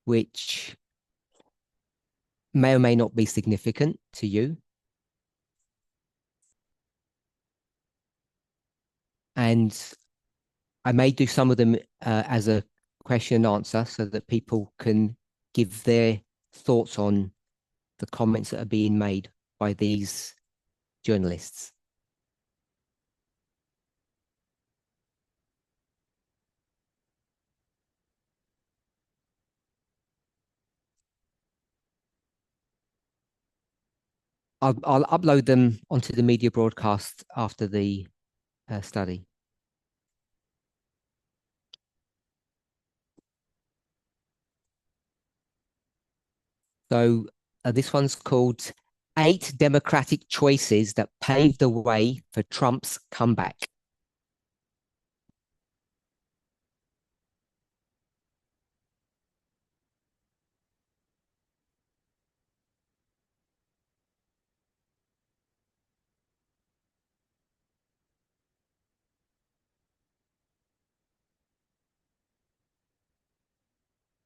which may or may not be significant to you. And I may do some of them as a question and answer so that people can give their thoughts on the comments that are being made by these journalists. I'll upload them onto the media broadcast after the study. So this one's called 8 Democratic Choices That Paved the Way for Trump's Comeback.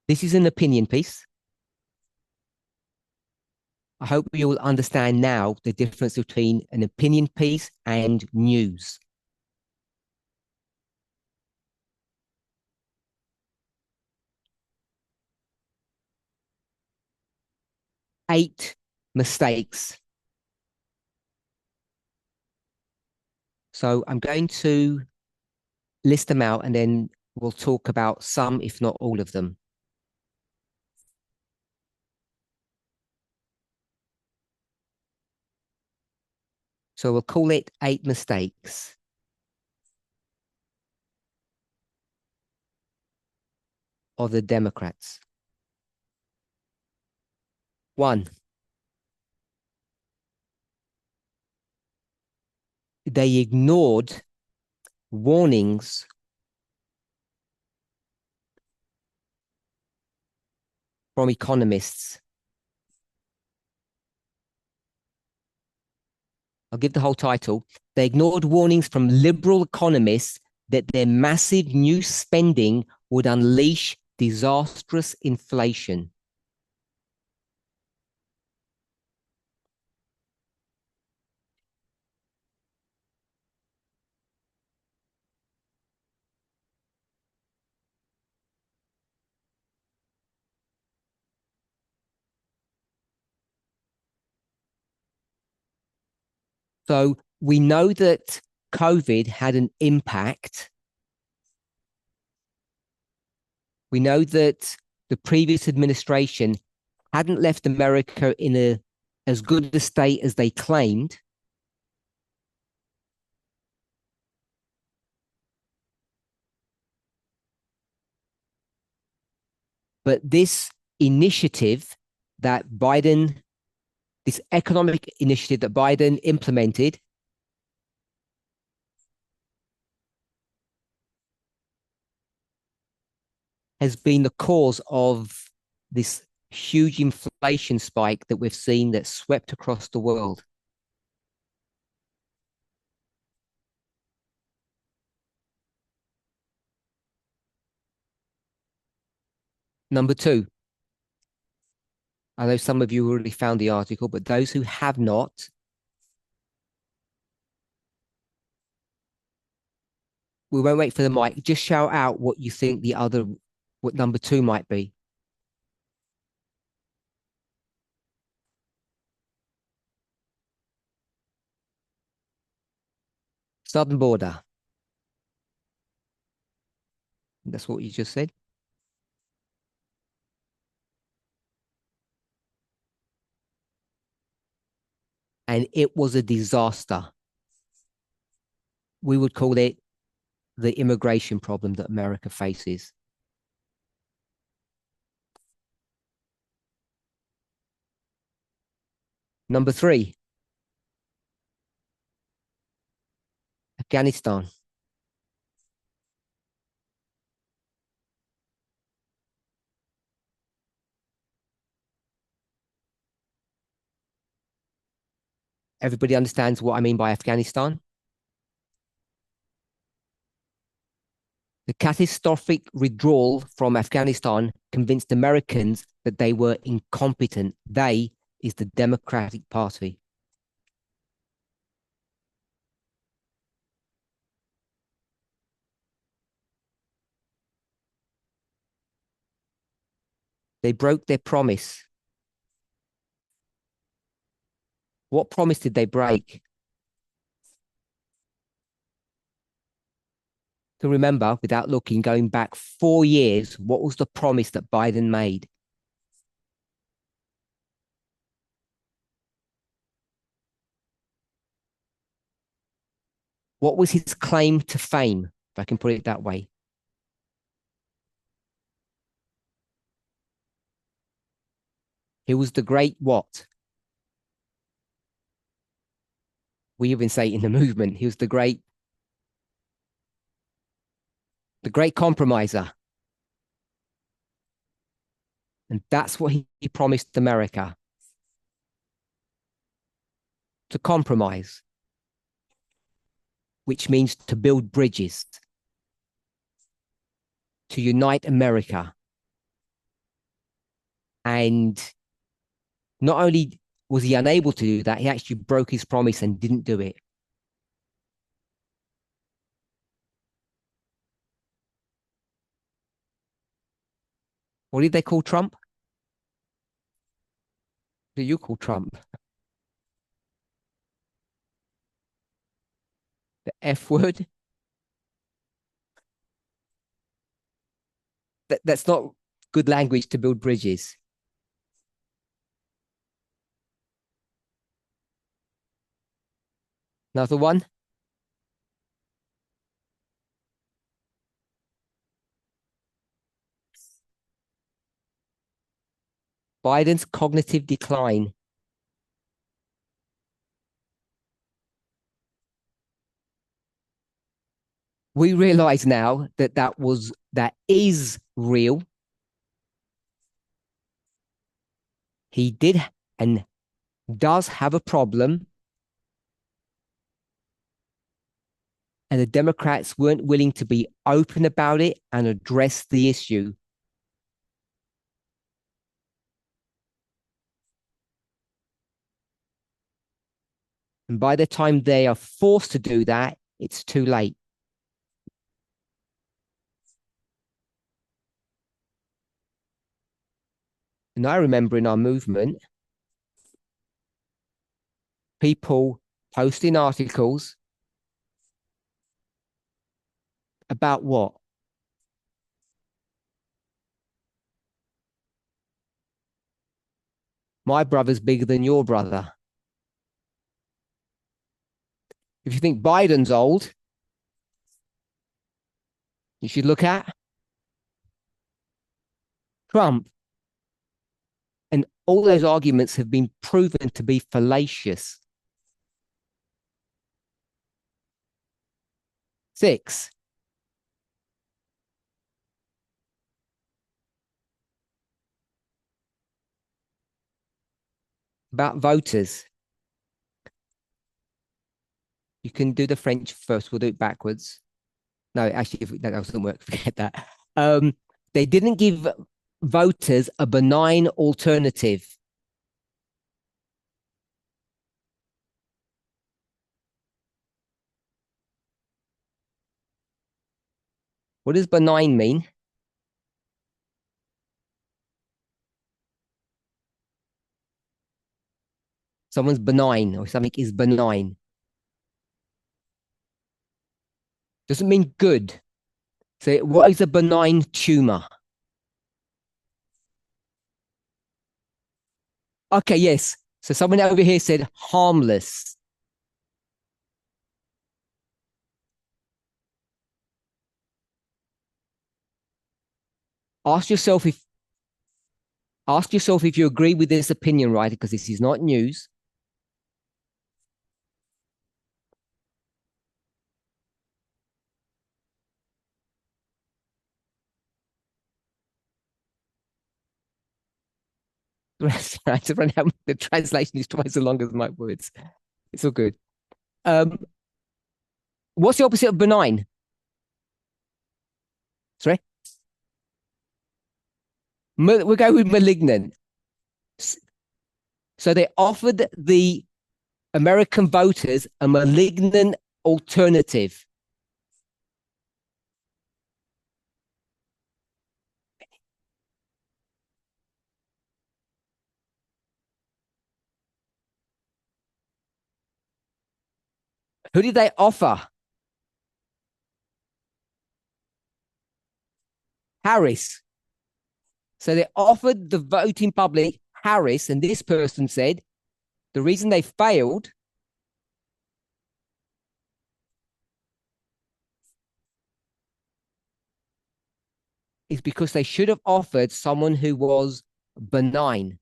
This is an opinion piece. I hope you will understand now the difference between an opinion piece and news. Eight mistakes. So I'm going to list them out and then we'll talk about some, if not all of them. So we'll call it 8 mistakes. Of the Democrats. 1, they ignored warnings from economists. I'll give the whole title. They ignored warnings from liberal economists that their massive new spending would unleash disastrous inflation. So we know that COVID had an impact. We know that the previous administration hadn't left America in as good a state as they claimed. But this initiative that Biden, this economic initiative that Biden implemented, has been the cause of this huge inflation spike that we've seen that swept across the world. Number 2, I know some of you already found the article, but those who have not, we won't wait for the mic. Just shout out what you think what number 2 might be. Southern border. That's what you just said. And it was a disaster. We would call it the immigration problem that America faces. Number 3, Afghanistan. Everybody understands what I mean by Afghanistan? The catastrophic withdrawal from Afghanistan convinced Americans that they were incompetent. They is the Democratic Party. They broke their promise. What promise did they break? To remember, without looking, going back 4 years, what was the promise that Biden made? What was his claim to fame, if I can put it that way? He was the great what? We even say in the movement, he was the great compromiser. And that's what he promised America, to compromise, which means to build bridges, to unite America. And not only was he unable to do that, he actually broke his promise and didn't do it. What did they call Trump? What do you call Trump? The F word? That's not good language to build bridges. Another one? Biden's cognitive decline. We realize now that that is real. He did and does have a problem, and the Democrats weren't willing to be open about it and address the issue. And by the time they are forced to do that, it's too late. And I remember in our movement, people posting articles about what? My brother's bigger than your brother. If you think Biden's old, you should look at Trump. And all those arguments have been proven to be fallacious. 6, about voters. You can do the French first. We'll do it backwards. No, actually, if that doesn't work, forget that. They didn't give voters a benign alternative. What does benign mean? Someone's benign or something is benign. Doesn't mean good. So, what is a benign tumor? Okay, yes. So, someone over here said harmless. Ask yourself if you agree with this opinion, right? Because this is not news. The translation is twice as long as my words. It's all good. Um, what's the opposite of benign? Sorry? We'll go with malignant. So they offered the American voters a malignant alternative. Who did they offer? Harris. So they offered the voting public Harris, and this person said the reason they failed is because they should have offered someone who was benign.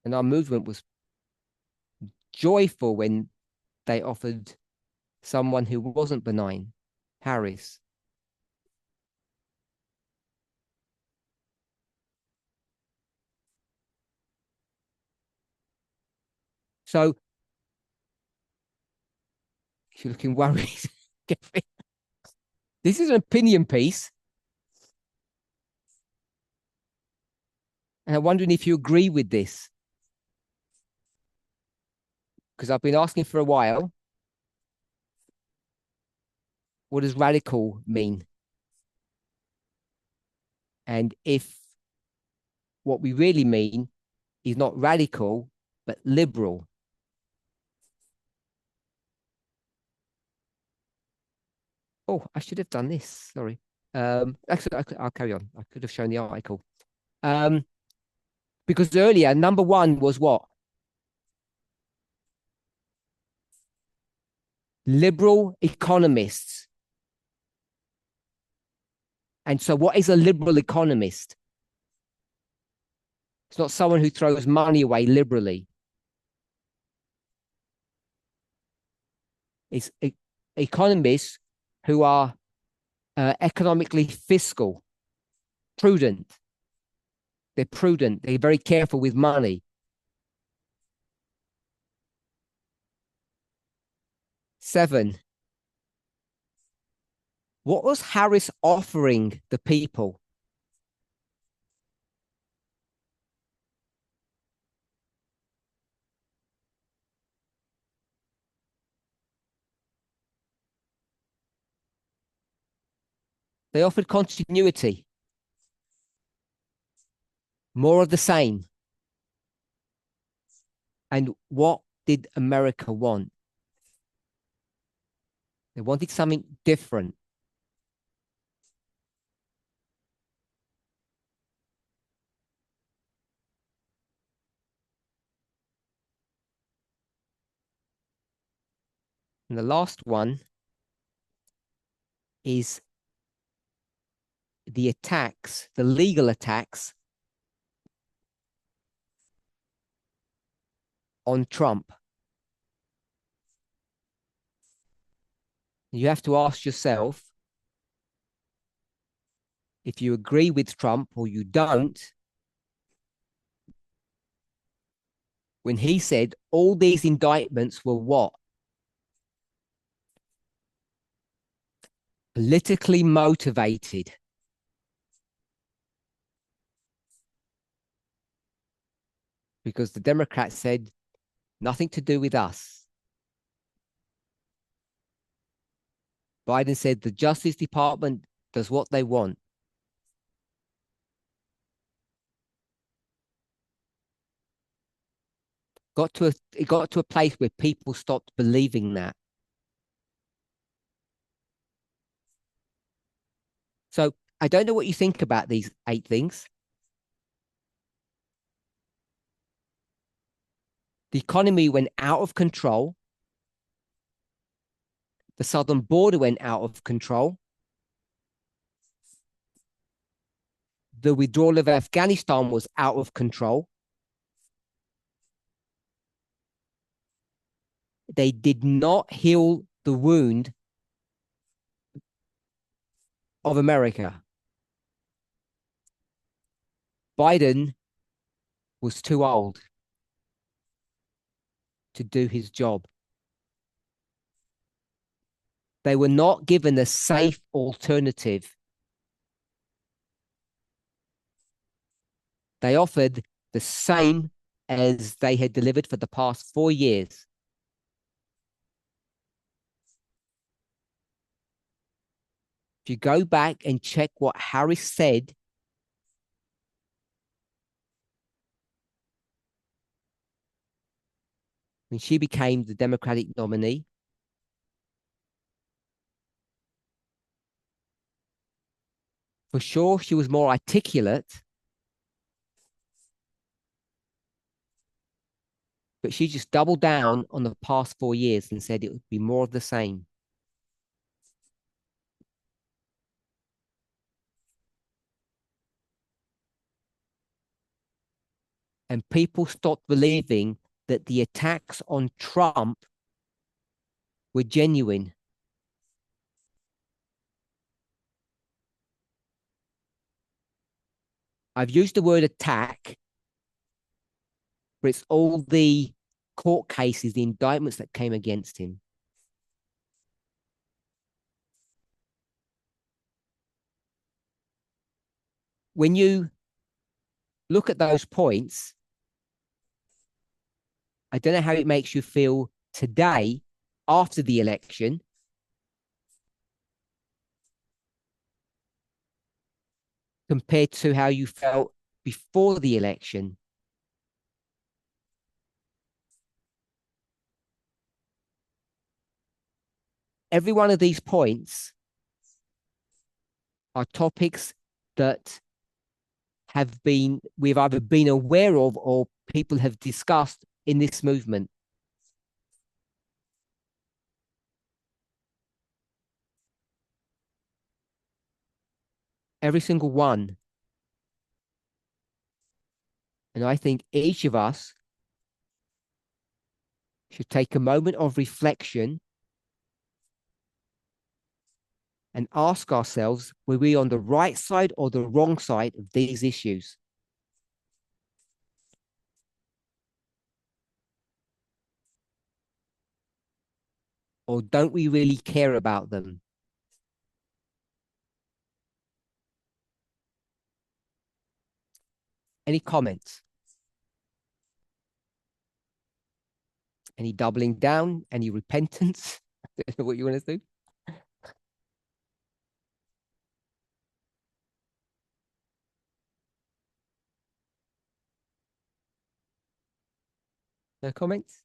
And our movement was joyful when they offered someone who wasn't benign, Harris. So you're looking worried. This is an opinion piece. And I'm wondering if you agree with this. Because I've been asking for a while, what does radical mean? And if what we really mean is not radical, but liberal. Oh, I should have done this. Sorry. Actually, I'll carry on. I could have shown the article. Because earlier, number one was what? Liberal economists. And so what is a liberal economist? It's not someone who throws money away liberally. It's economists who are economically fiscal, prudent. They're prudent. They're very careful with money. 7, what was Harris offering the people? They offered continuity, more of the same. And what did America want? They wanted something different. And the last one is the attacks, the legal attacks on Trump. You have to ask yourself if you agree with Trump or you don't, when he said all these indictments were what? Politically motivated. Because the Democrats said nothing to do with us. Biden said the Justice Department does what they want. It got to a place where people stopped believing that. So I don't know what you think about these 8 things. The economy went out of control. The southern border went out of control. The withdrawal of Afghanistan was out of control. They did not heal the wound of America. Biden was too old. to do his job. They were not given a safe alternative. They offered the same as they had delivered for the past 4 years. If you go back and check what Harris said, when she became the Democratic nominee, for sure she was more articulate, but she just doubled down on the past 4 years and said it would be more of the same. And people stopped believing that the attacks on Trump were genuine. I've used the word attack, but it's all the court cases, the indictments that came against him. When you look at those points, I don't know how it makes you feel today after the election, compared to how you felt before the election. Every one of these points are topics that we've either been aware of or people have discussed in this movement. Every single one. And I think each of us should take a moment of reflection and ask ourselves, were we on the right side or the wrong side of these issues? Or don't we really care about them? Any comments? Any doubling down? Any repentance? What you want to do? No comments?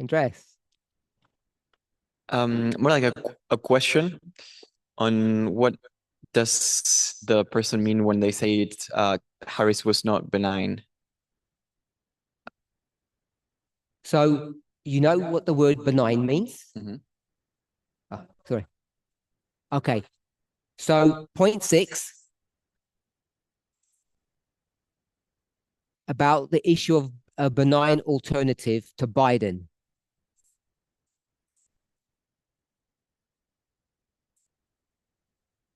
Andreas? More like a question on what does the person mean when they say it, Harris was not benign? So you know what the word benign means? Oh, sorry. Okay. So point 6 about the issue of a benign alternative to Biden.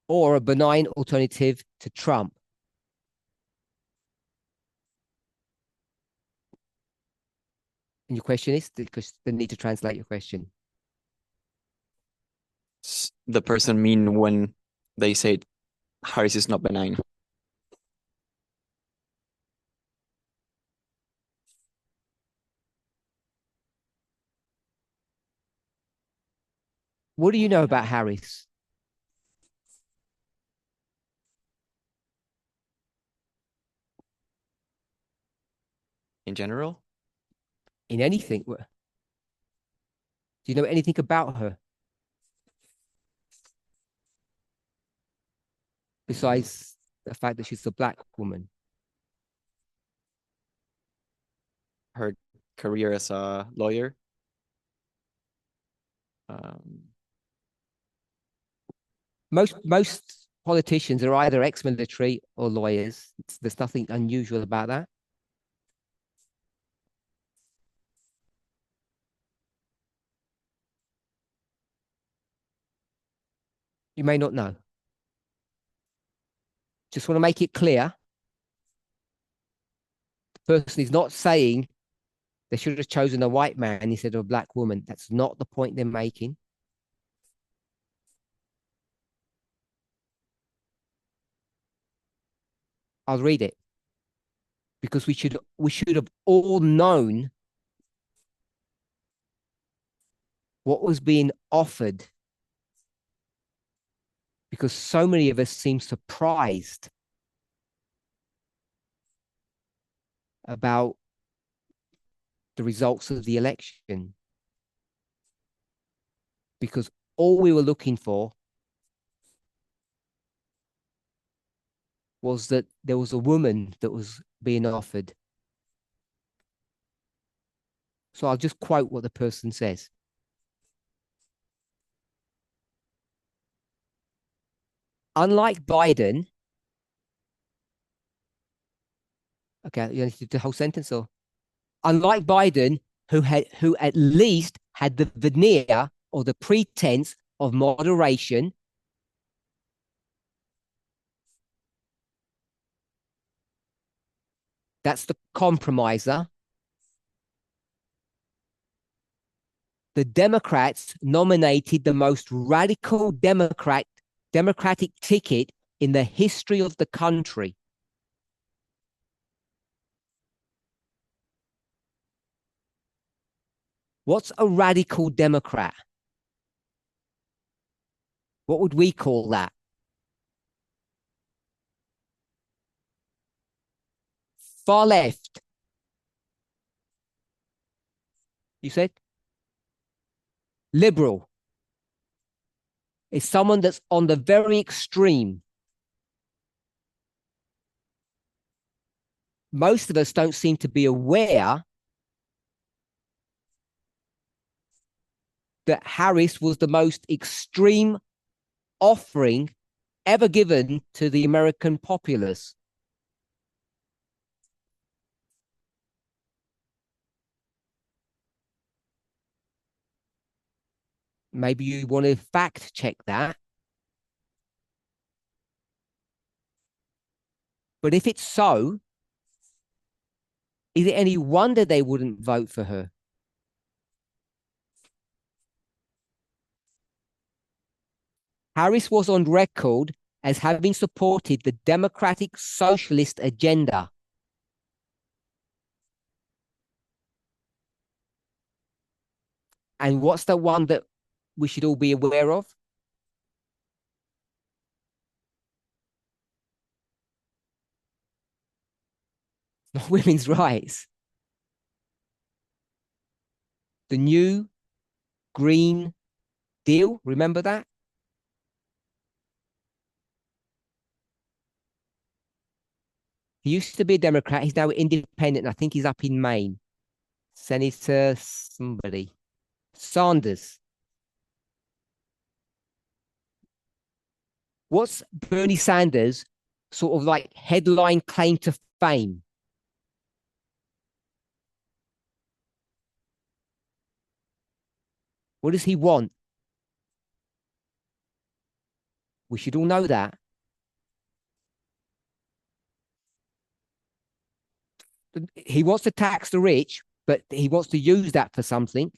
Or a benign alternative to Trump. And your question is, because they need to translate your question. The person mean when they say Harris is not benign? What do you know about Harris? In general? In anything? Do you know anything about her? Besides the fact that she's a black woman? Her career as a lawyer? Most politicians are either ex-military or lawyers. There's nothing unusual about that. You may not know. Just want to make it clear. The person is not saying they should have chosen a white man instead of a black woman. That's not the point they're making. I'll read it because we should have all known what was being offered, because so many of us seem surprised about the results of the election, because all we were looking for was that there was a woman that was being offered. So I'll just quote what the person says. Unlike Biden, okay, you need to do the whole sentence, or unlike Biden, who at least had the veneer or the pretense of moderation, that's the compromiser. The Democrats nominated the most radical Democratic ticket in the history of the country. What's a radical Democrat? What would we call that? Far left. You said? Liberal. Is someone that's on the very extreme. Most of us don't seem to be aware that Harris was the most extreme offering ever given to the American populace. Maybe you want to fact check that. But if it's so, is it any wonder they wouldn't vote for her? Harris was on record as having supported the Democratic Socialist agenda. And what's the one that we should all be aware of? Not women's rights. The new Green Deal, remember that? He used to be a Democrat. He's now independent. I think he's up in Maine. Senator somebody. Sanders. What's Bernie Sanders' sort of like headline claim to fame? What does he want? We should all know that. He wants to tax the rich, but he wants to use that for something.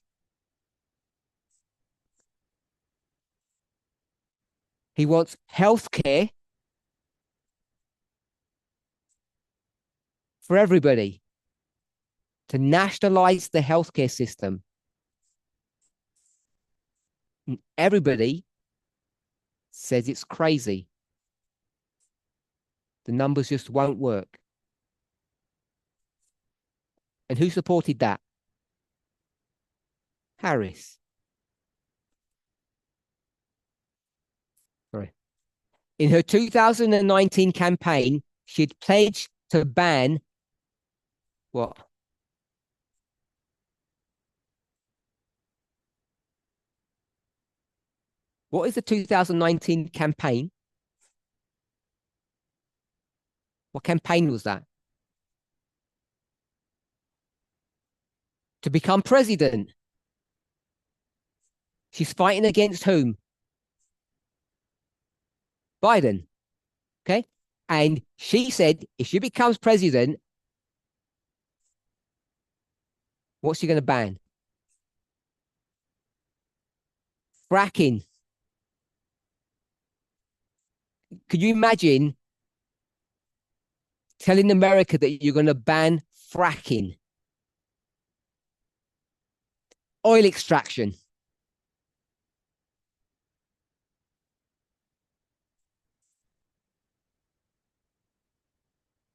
He wants healthcare for everybody, to nationalize the healthcare system. And everybody says it's crazy. The numbers just won't work. And who supported that? Harris. Sorry. In her 2019 campaign, she had pledged to ban what? What is the 2019 campaign? What campaign was that? To become president. She's fighting against whom? Biden. Okay. And she said, if she becomes president, what's she going to ban? Fracking. Could you imagine telling America that you're going to ban fracking? Oil extraction.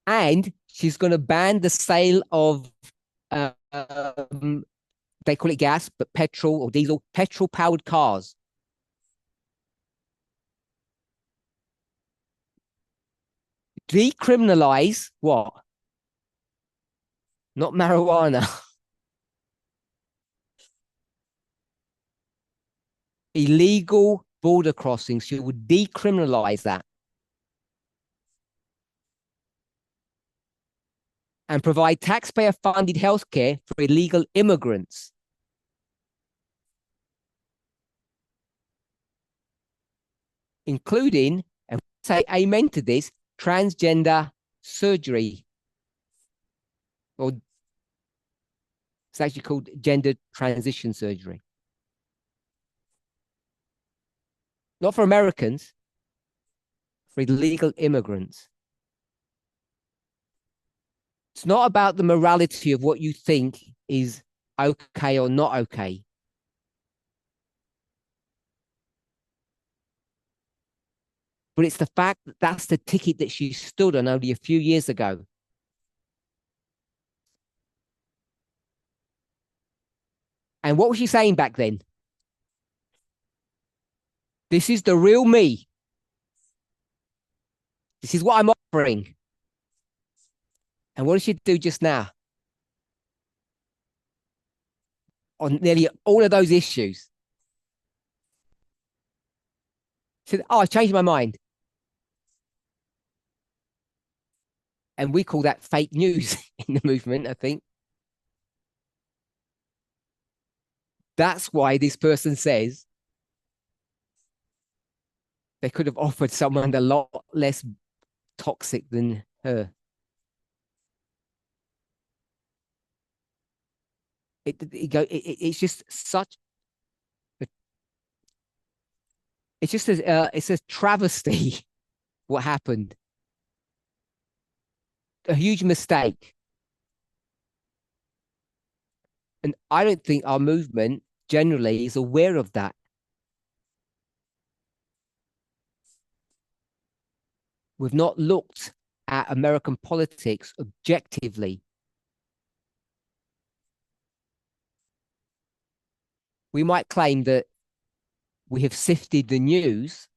And she's going to ban the sale of, they call it gas, but petrol or diesel, petrol powered cars. Decriminalize what? Not marijuana. Illegal border crossings. She would decriminalize that and provide taxpayer funded healthcare for illegal immigrants. Including, and say amen to this, transgender surgery. Or it's actually called gender transition surgery. Not for Americans, for illegal immigrants. It's not about the morality of what you think is okay or not okay. But it's the fact that that's the ticket that she stood on only a few years ago. And what was she saying back then? This is the real me. This is what I'm offering. And what did she do just now? On nearly all of those issues. She said, oh, I changed my mind. And we call that fake news in the movement, I think. That's why this person says they could have offered someone a lot less toxic than her. It's just such. It's just it's a travesty what happened. A huge mistake. And I don't think our movement generally is aware of that. We've not looked at American politics objectively. We might claim that we have sifted the news.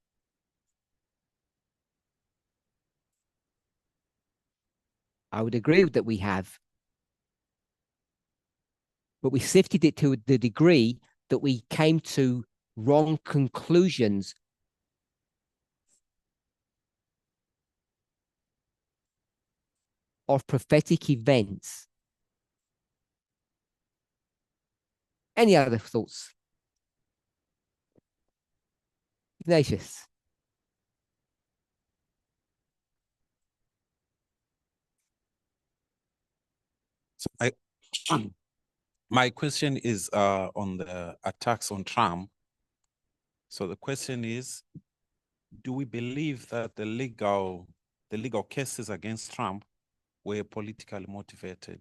I would agree that we have. But we sifted it to the degree that we came to wrong conclusions. Of prophetic events. Any other thoughts? Ignatius. So my question is on the attacks on Trump. So the question is, do we believe that the legal cases against Trump were politically motivated?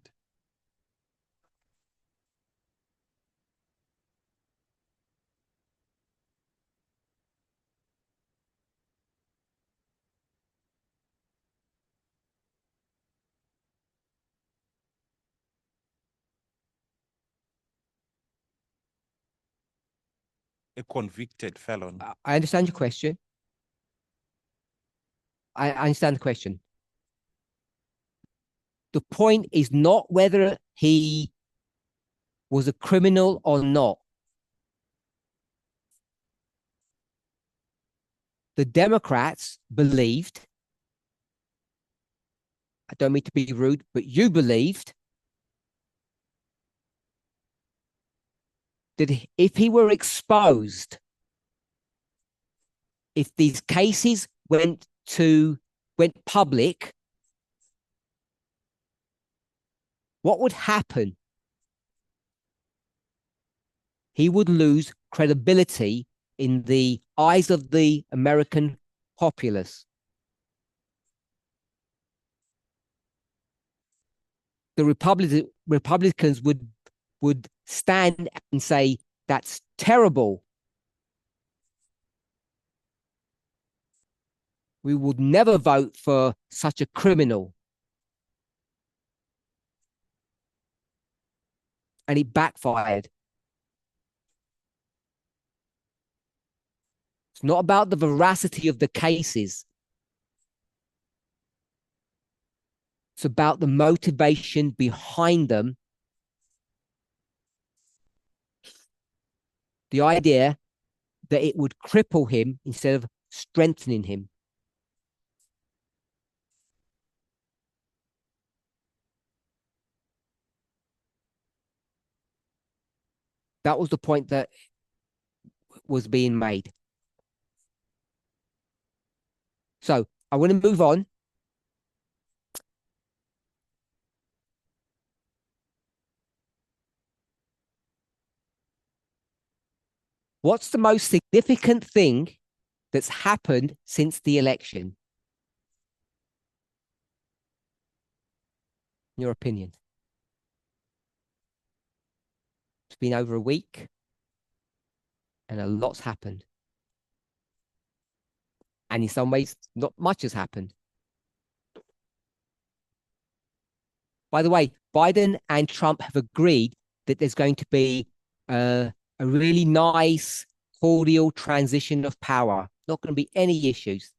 A convicted felon. I understand your question. I understand the question. The point is not whether he was a criminal or not. The Democrats believed, I don't mean to be rude, but you believed that if he were exposed, if these cases went went public, what would happen? He would lose credibility in the eyes of the American populace. The Republicans would stand and say, that's terrible. We would never vote for such a criminal. And it backfired. It's not about the veracity of the cases. It's about the motivation behind them. The idea that it would cripple him instead of strengthening him. That was the point that was being made. So I want to move on. What's the most significant thing that's happened since the election? In your opinion? It's been over a week and a lot's happened. And in some ways, not much has happened. By the way, Biden and Trump have agreed that there's going to be a really nice, cordial transition of power. Not going to be any issues.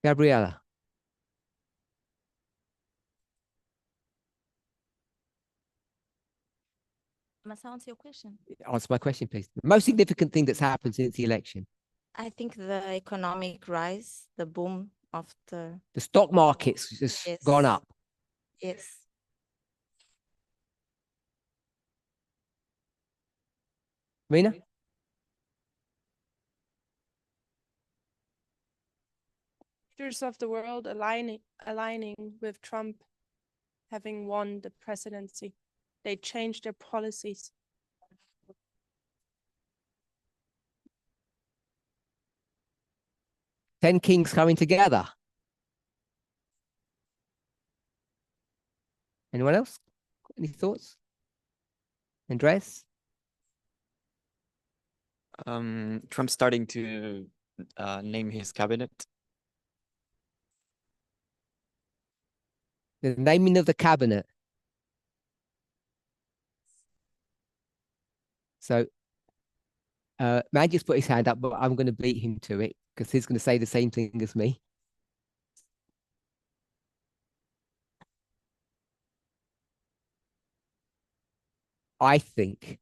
Gabriella. Must I answer your question? Answer my question, please. The most significant thing that's happened since the election. I think the economic rise, the boom of the stock market's just gone up. Yes. Rena? Leaders of the world aligning with Trump having won the presidency. They changed their policies. Ten kings coming together. Anyone else? Any thoughts? Andreas? Trump starting to name his cabinet. The naming of the cabinet. So, man just put his hand up, but I'm going to beat him to it because he's going to say the same thing as me. I think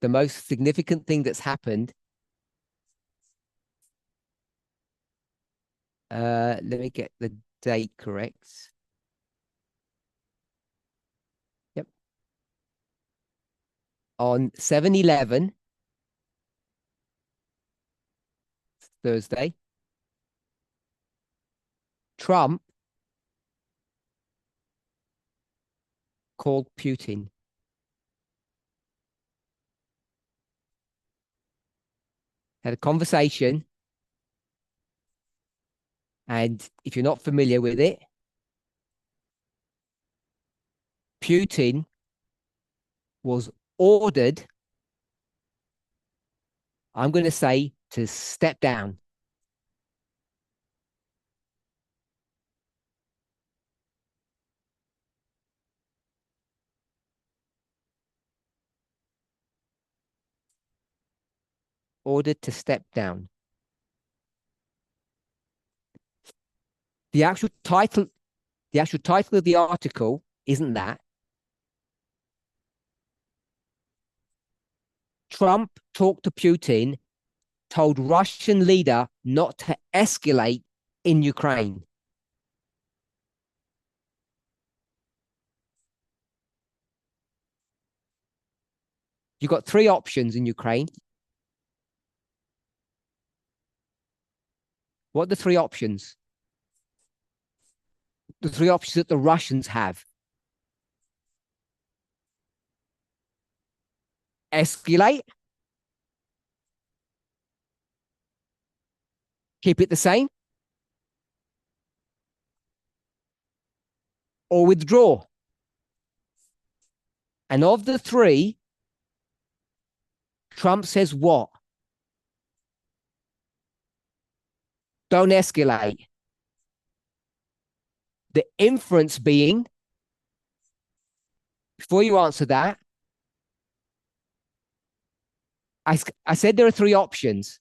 the most significant thing that's happened, let me get the date correct. Yep. On 7/11, Thursday, Trump called Putin. Had a conversation. And if you're not familiar with it, Putin was ordered, I'm going to say, to step down. Ordered to step down. The actual title of the article isn't that. Trump talked to Putin, told Russian leader not to escalate in Ukraine. You've got three options in Ukraine. What are the three options? The three options that the Russians have. Escalate. Keep it the same. Or withdraw. And of the three, Trump says what? Don't escalate. The inference being, before you answer that, I said there are three options.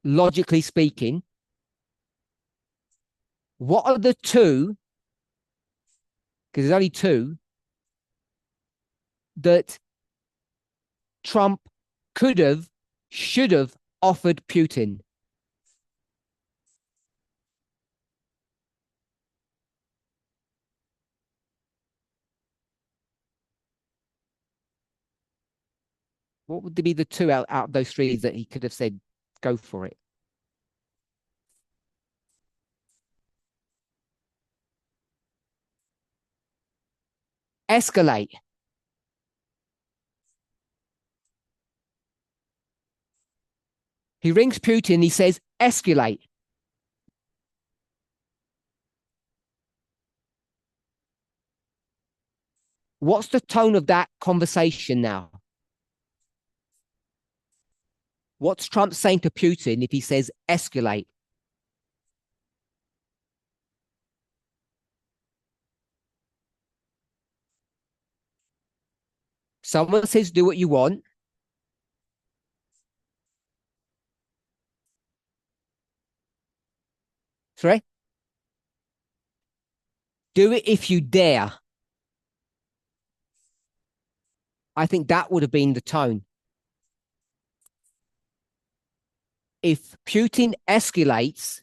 Logically speaking, what are the two, because there's only two, that Trump could have, should have offered Putin? What would be the two out of those three that he could have said, go for it? Escalate. He rings Putin, he says, escalate. What's the tone of that conversation now? What's Trump saying to Putin if he says escalate? Someone says do what you want. Sorry? Do it if you dare. I think that would have been the tone. If Putin escalates,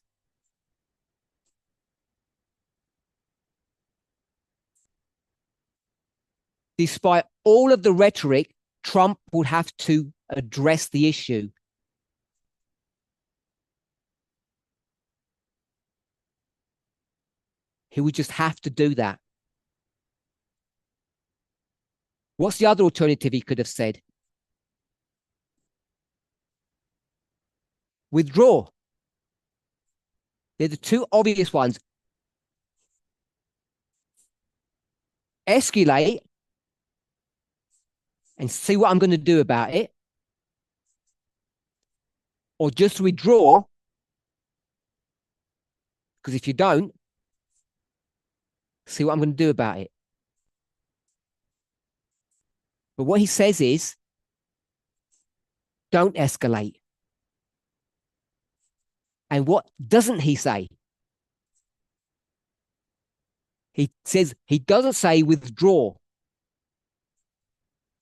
despite all of the rhetoric, Trump would have to address the issue. He would just have to do that. What's the other alternative he could have said? Withdraw. They're the two obvious ones. Escalate and see what I'm going to do about it. Or just withdraw. Because if you don't, see what I'm going to do about it. But what he says is, don't escalate. And what doesn't he say? He says, he doesn't say withdraw.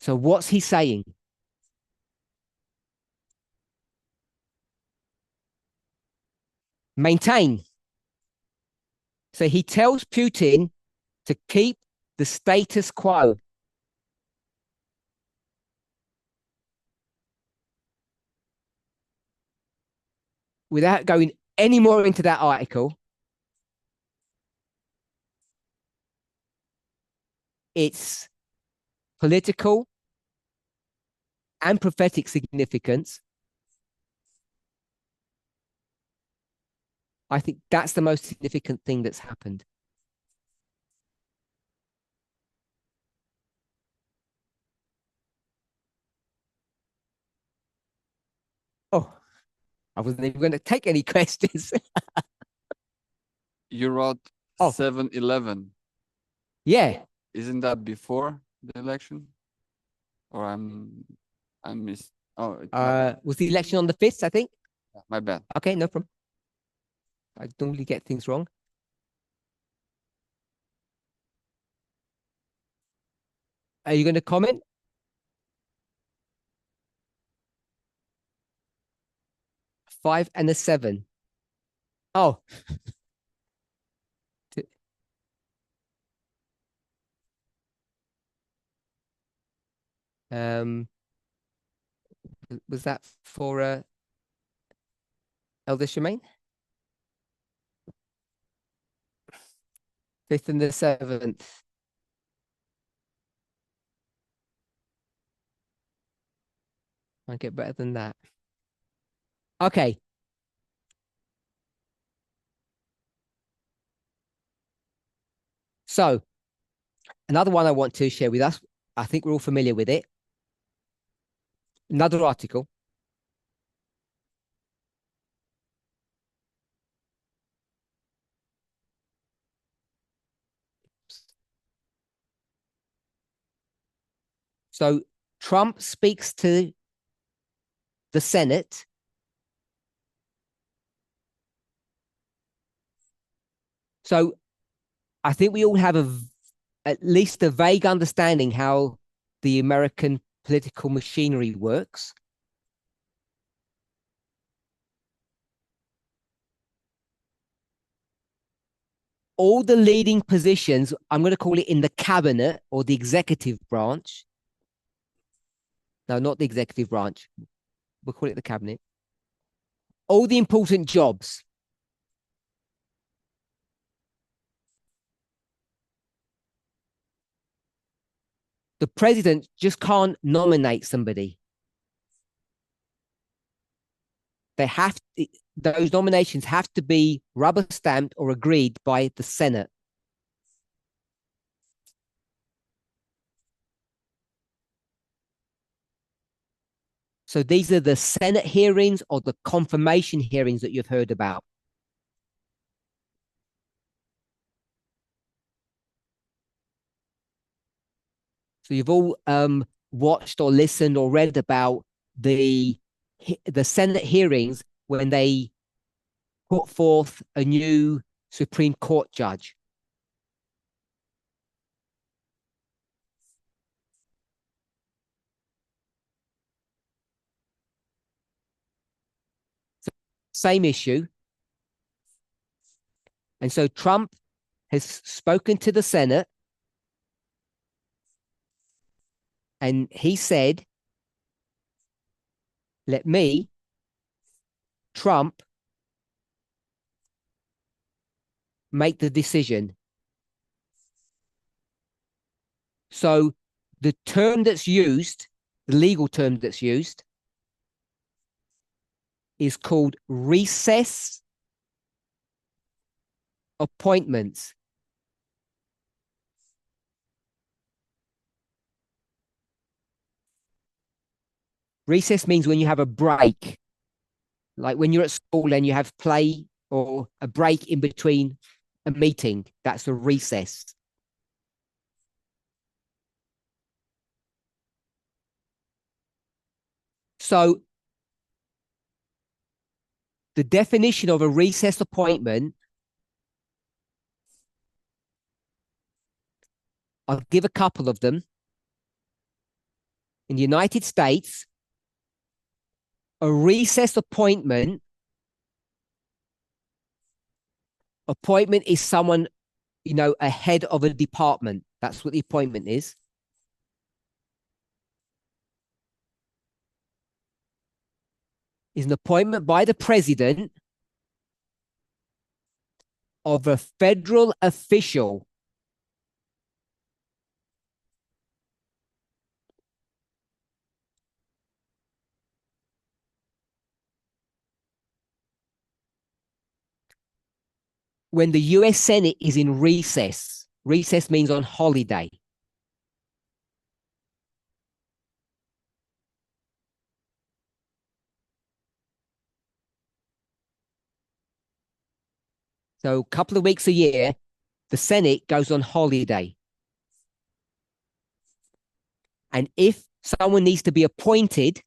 So what's he saying? Maintain. So he tells Putin to keep the status quo. Without going any more into that article, its political and prophetic significance, I think that's the most significant thing that's happened. Oh, I wasn't even going to take any questions. You wrote Oh. 7/11. Yeah. Isn't that before the election? Or I missed. Oh, my bad. Was the election on the 5th, I think? My bad. Okay, no problem. I normally get things wrong. Are you going to comment? Five and a 7. Oh. T- Was that for Elder Shemaine? 5th and the 7th. I get better than that. Okay. So, another one I want to share with us. I think we're all familiar with it. Another article. So, Trump speaks to the Senate. So, I think we all have at least a vague understanding how the American political machinery works. All the leading positions, I'm going to call it in the cabinet or the executive branch. No, not the executive branch. We'll call it the cabinet. All the important jobs. The president just can't nominate somebody. Those nominations have to be rubber stamped or agreed by the Senate. So these are the Senate hearings or the confirmation hearings that you've heard about. So you've all watched or listened or read about the Senate hearings when they put forth a new Supreme Court judge. So, same issue. And so Trump has spoken to the Senate and he said, let me, Trump, make the decision. So the term that's used, the legal term that's used, is called recess appointments. Recess means when you have a break, like when you're at school and you have play or a break in between a meeting, that's a recess. So the definition of a recess appointment, I'll give a couple of them. In the United States, a recess appointment is someone, a head of a department. That's what the appointment is. Is an appointment by the president of a federal official. When the US Senate is in recess. Recess means on holiday. So a couple of weeks a year, the Senate goes on holiday. And if someone needs to be appointed,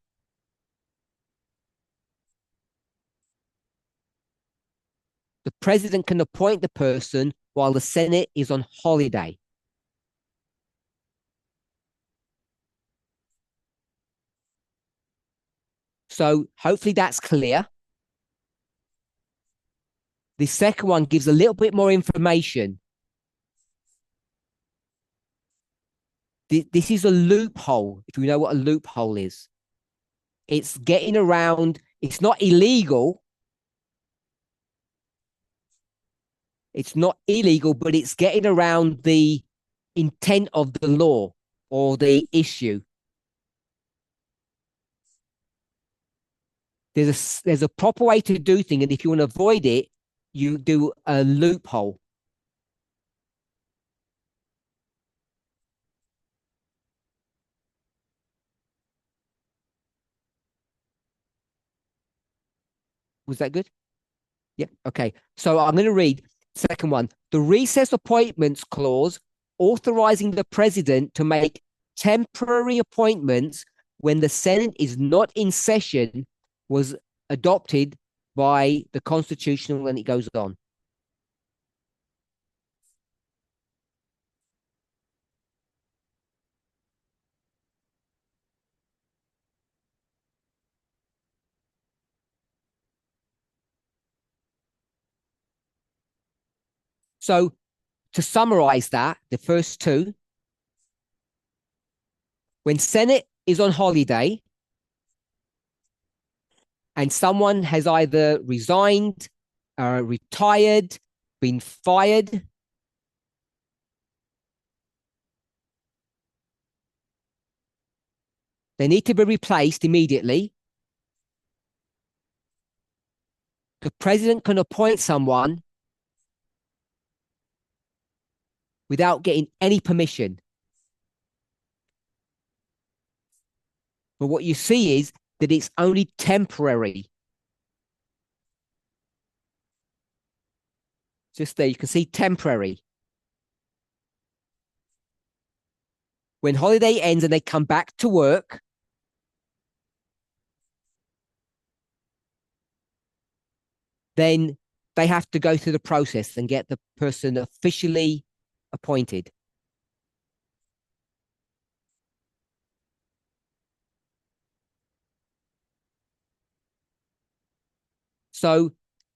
the president can appoint the person while the Senate is on holiday. So hopefully that's clear. The second one gives a little bit more information. This is a loophole, if you know what a loophole is. It's getting around, it's not illegal. It's not illegal, but it's getting around the intent of the law or the issue. There's a proper way to do things, and if you want to avoid it, you do a loophole. Was that good? Yeah. Okay. So I'm going to read second one. The recess appointments clause authorizing the president to make temporary appointments when the Senate is not in session was adopted by the Constitutional, and it goes on. So to summarize that, the first two, when Senate is on holiday and someone has either resigned, retired, been fired, they need to be replaced immediately. The president can appoint someone without getting any permission. But what you see is that it's only temporary. Just there, you can see temporary. When holiday ends and they come back to work, then they have to go through the process and get the person officially appointed. So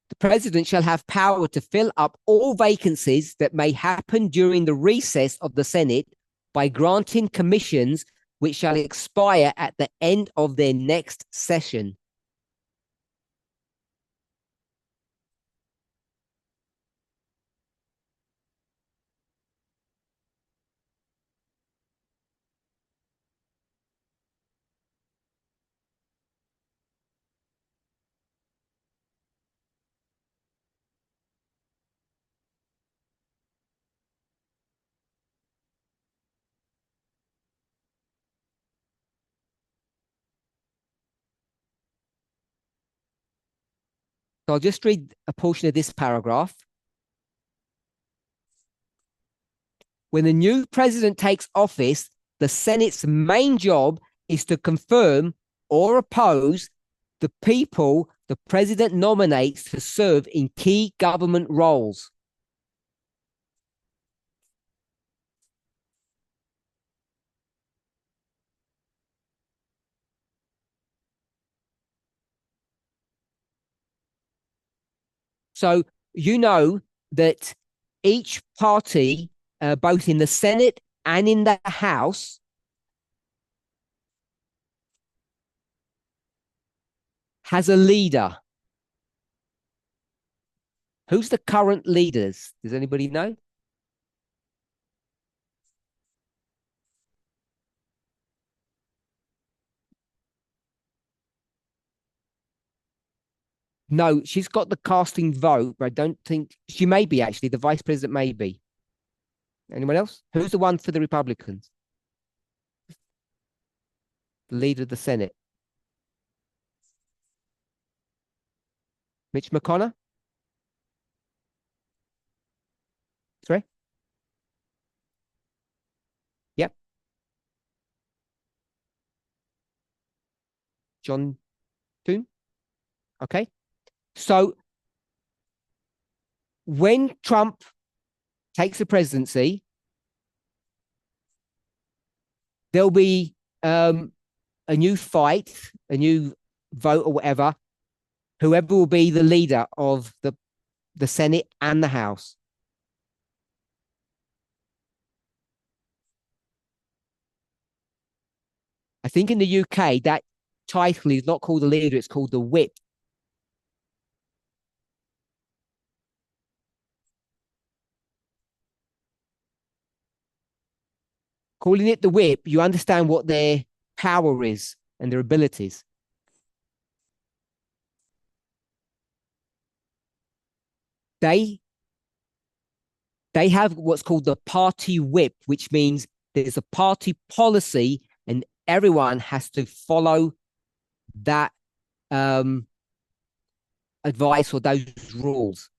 the president shall have power to fill up all vacancies that may happen during the recess of the Senate by granting commissions which shall expire at the end of their next session. So I'll just read a portion of this paragraph. When the new president takes office, the Senate's main job is to confirm or oppose the people the president nominates to serve in key government roles. So you know that each party, both in the Senate and in the House, has a leader. Who's the current leaders? Does anybody know? No, she's got the casting vote, but I don't think she may be actually. The vice president may be. Anyone else? Who's the one for the Republicans? The leader of the Senate. Mitch McConnell? Sorry? Yep. John Thune? Okay. So when Trump takes the presidency, there'll be a new fight, a new vote or whatever, whoever will be the leader of the Senate and the House. I think in the UK, that title is not called the leader, it's called the whip. Calling it the whip, you understand what their power is and their abilities. They have what's called the party whip, which means there's a party policy and everyone has to follow that advice or those rules.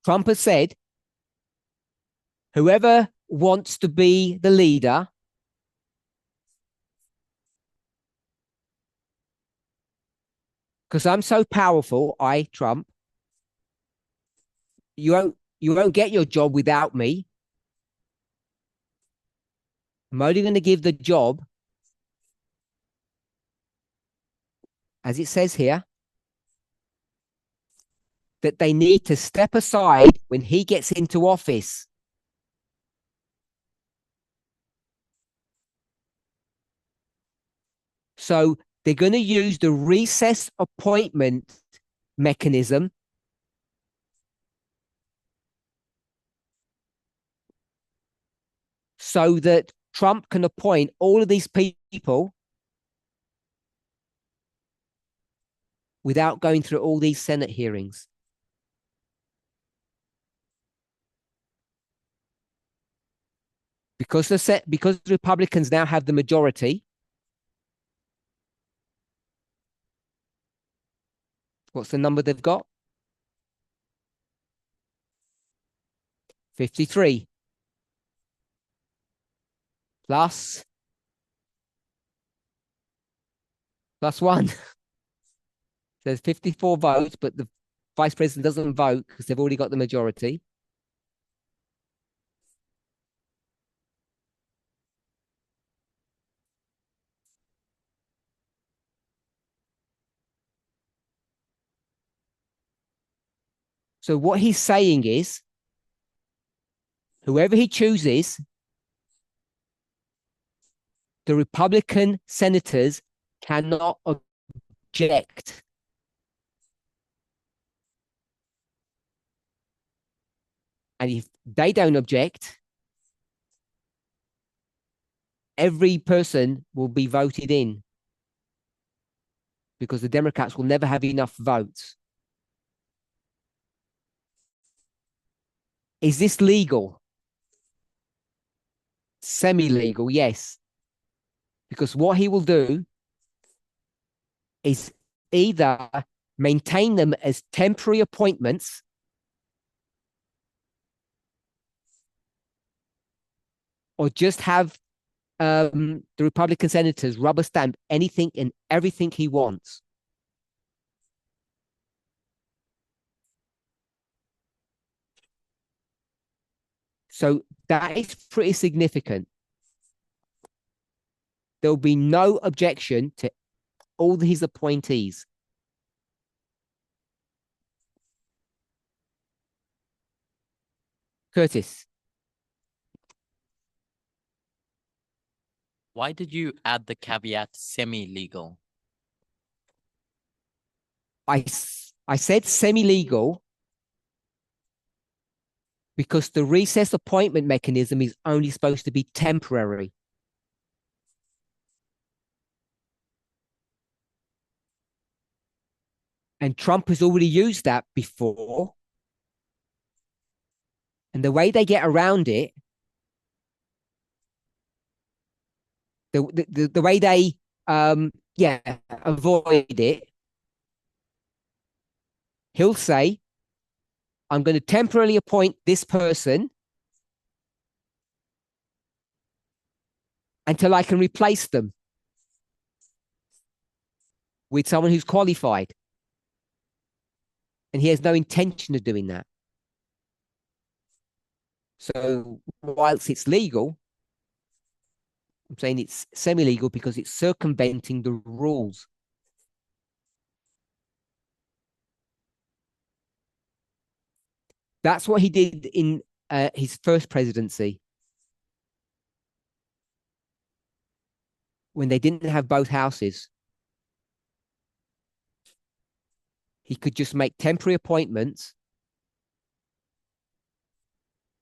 Trump has said, whoever wants to be the leader because I'm so powerful, Trump, you won't get your job without me. I'm only going to give the job, as it says here, that they need to step aside when he gets into office. So they're going to use the recess appointment mechanism so that Trump can appoint all of these people without going through all these Senate hearings. Because the Republicans now have the majority, what's the number they've got? 53. Plus 1. There's 54 votes, but the vice president doesn't vote because they've already got the majority. So what he's saying is, whoever he chooses, the Republican senators cannot object. And if they don't object, every person will be voted in because the Democrats will never have enough votes. Is this legal? Semi-legal, yes. Because what he will do is either maintain them as temporary appointments or just have the Republican senators rubber stamp anything and everything he wants. So that is pretty significant. There'll be no objection to all his appointees. Curtis. Why did you add the caveat semi-legal? I said semi-legal because the recess appointment mechanism is only supposed to be temporary. And Trump has already used that before. And the way they get around it, the way they avoid it, he'll say, I'm going to temporarily appoint this person until I can replace them with someone who's qualified. And he has no intention of doing that. So whilst it's legal, I'm saying it's semi-legal because it's circumventing the rules. That's what he did in his first presidency, when they didn't have both houses. He could just make temporary appointments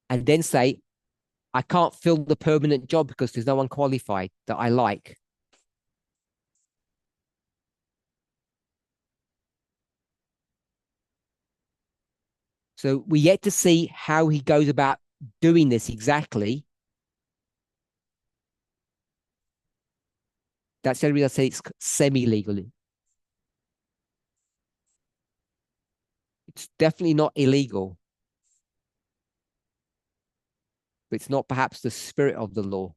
and then say, I can't fill the permanent job because there's no one qualified that I like. So we're yet to see how he goes about doing this exactly. That's the reason I say it's semi-legal. It's definitely not illegal. But it's not perhaps the spirit of the law.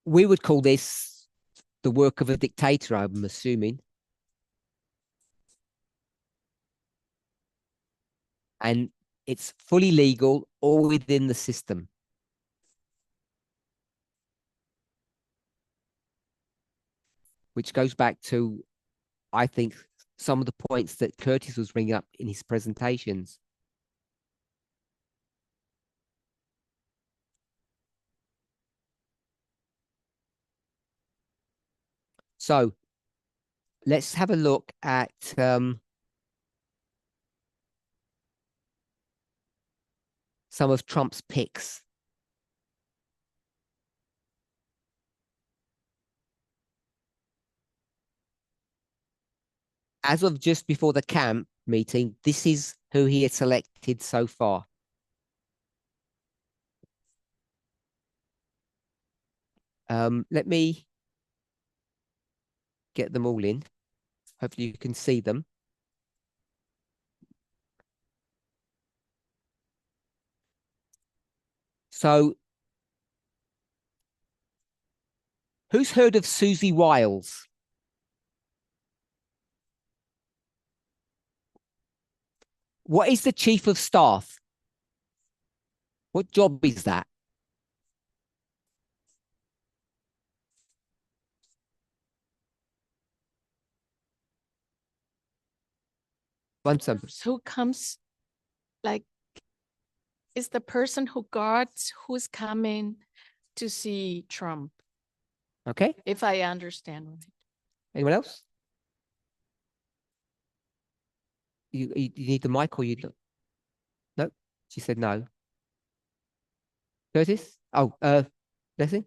We would call this the work of a dictator, I'm assuming. And it's fully legal, all within the system. Which goes back to, I think, some of the points that Curtis was bringing up in his presentations. So let's have a look at some of Trump's picks. As of just before the camp meeting, this is who he had selected so far. Let me get them all in. Hopefully you can see them. So, who's heard of Susie Wiles? What is the chief of staff? What job is that? Who comes, like, is the person who guards who's coming to see Trump, Okay. if I understand right. Anyone else? You need the mic, or you don't? No, she said no. Curtis? Oh, Leslie?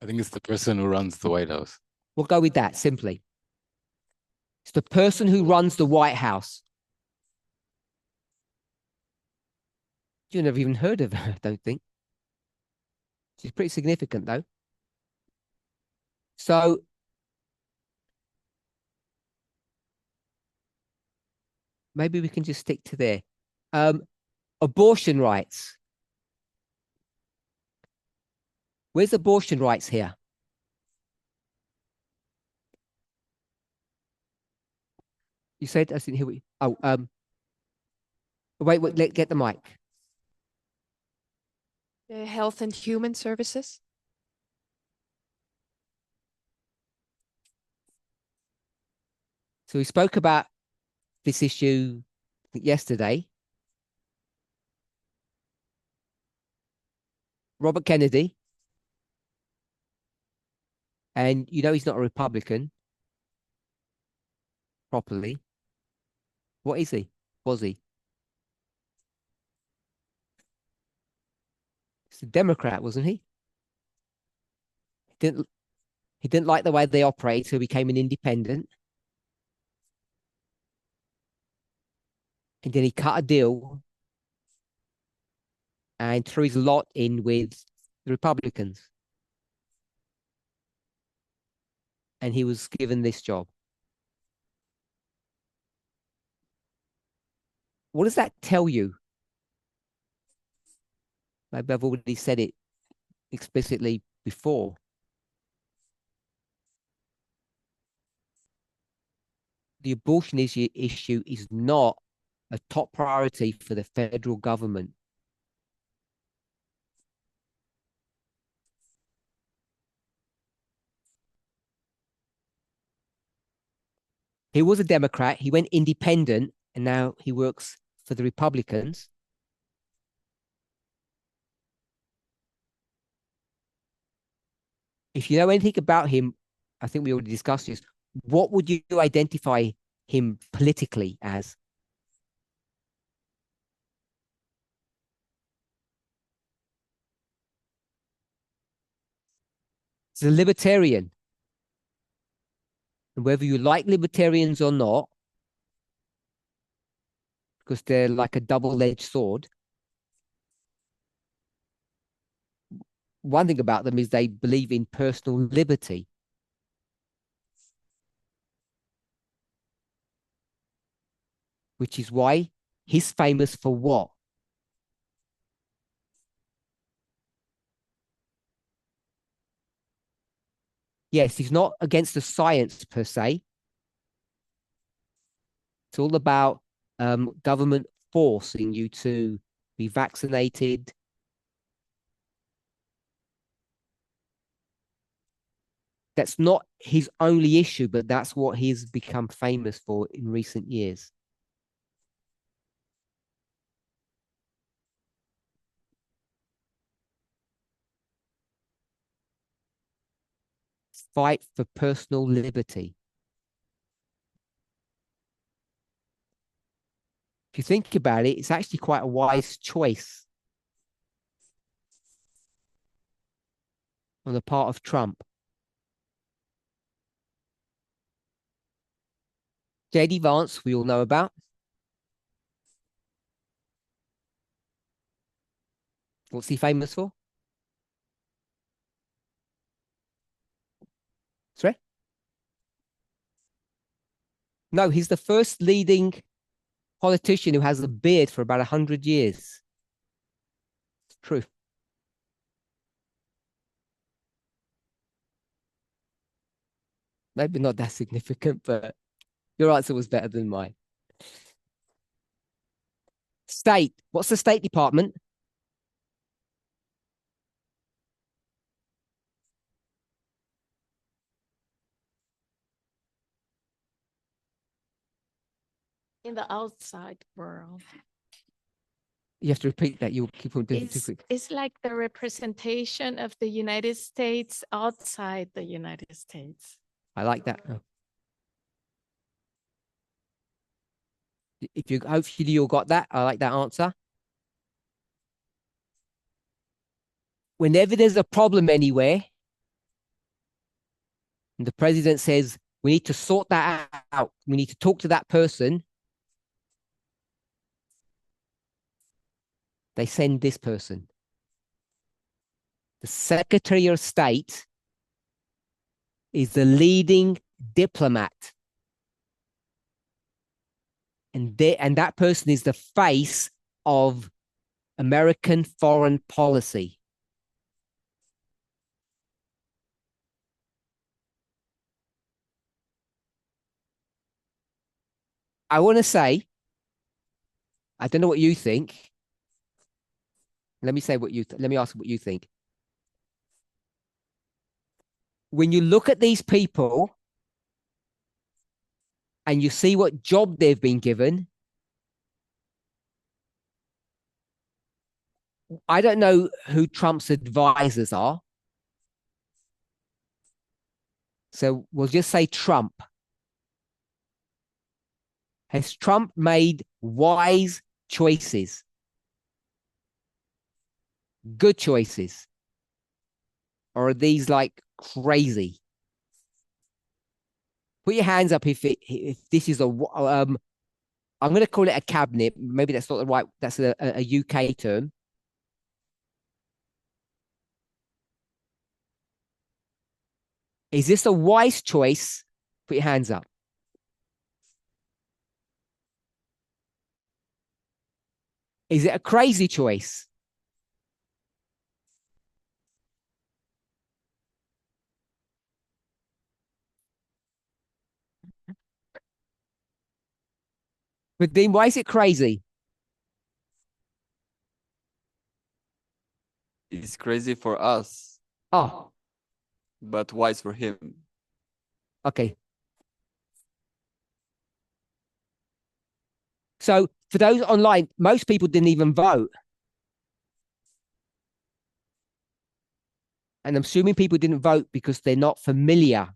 I think it's the person who runs the White House. We'll go with that simply. It's the person who runs the White House. You never even heard of her, I don't think. She's pretty significant, though. So, maybe we can just stick to there. Abortion rights. Where's abortion rights here? You said, I didn't hear what you, oh, wait, get the mic. Health and Human Services. So we spoke about this issue yesterday. Robert Kennedy. And you know he's not a Republican properly. What is he? Was he? He's a Democrat, wasn't he? He didn't like the way they operate, so he became an independent. And then he cut a deal and threw his lot in with the Republicans. And he was given this job. What does that tell you? Maybe I've already said it explicitly before. The abortion issue is not a top priority for the federal government. He was a Democrat. He went independent, and now he works for the Republicans. If you know anything about him, I think we already discussed this. What would you identify him politically as? He's a libertarian. And whether you like libertarians or not, because they're like a double-edged sword, one thing about them is they believe in personal liberty. Which is why he's famous for what? Yes, he's not against the science per se. It's all about government forcing you to be vaccinated. That's not his only issue, but that's what he's become famous for in recent years. Fight for personal liberty. If you think about it, it's actually quite a wise choice on the part of Trump. JD Vance, we all know about. What's he famous for? Sorry? No, he's the first leading politician who has a beard for about 100 years. It's true. Maybe not that significant, but your answer was better than mine. State. What's the State Department? In the outside world. You have to repeat that. You'll keep on doing it too quick. It's like the representation of the United States outside the United States. I like that. If you hopefully you all got that. I like that answer. Whenever there's a problem anywhere, and the president says, we need to sort that out. We need to talk to that person. They send this person. The Secretary of State is the leading diplomat. And that person is the face of American foreign policy. I want to say, I don't know what you think. Let me say what you, let me ask what you think. When you look at these people and you see what job they've been given, I don't know who Trump's advisors are. So we'll just say Trump. Has Trump made wise choices? Good choices? Or are these like crazy? Put your hands up if this is I'm going to call it a cabinet. Maybe that's not the right, that's a UK term. Is this a wise choice? Put your hands up. Is it a crazy choice? But then why is it crazy? It's crazy for us, Oh, but wise for him. okay. So for those online, most people didn't even vote. And I'm assuming people didn't vote because they're not familiar.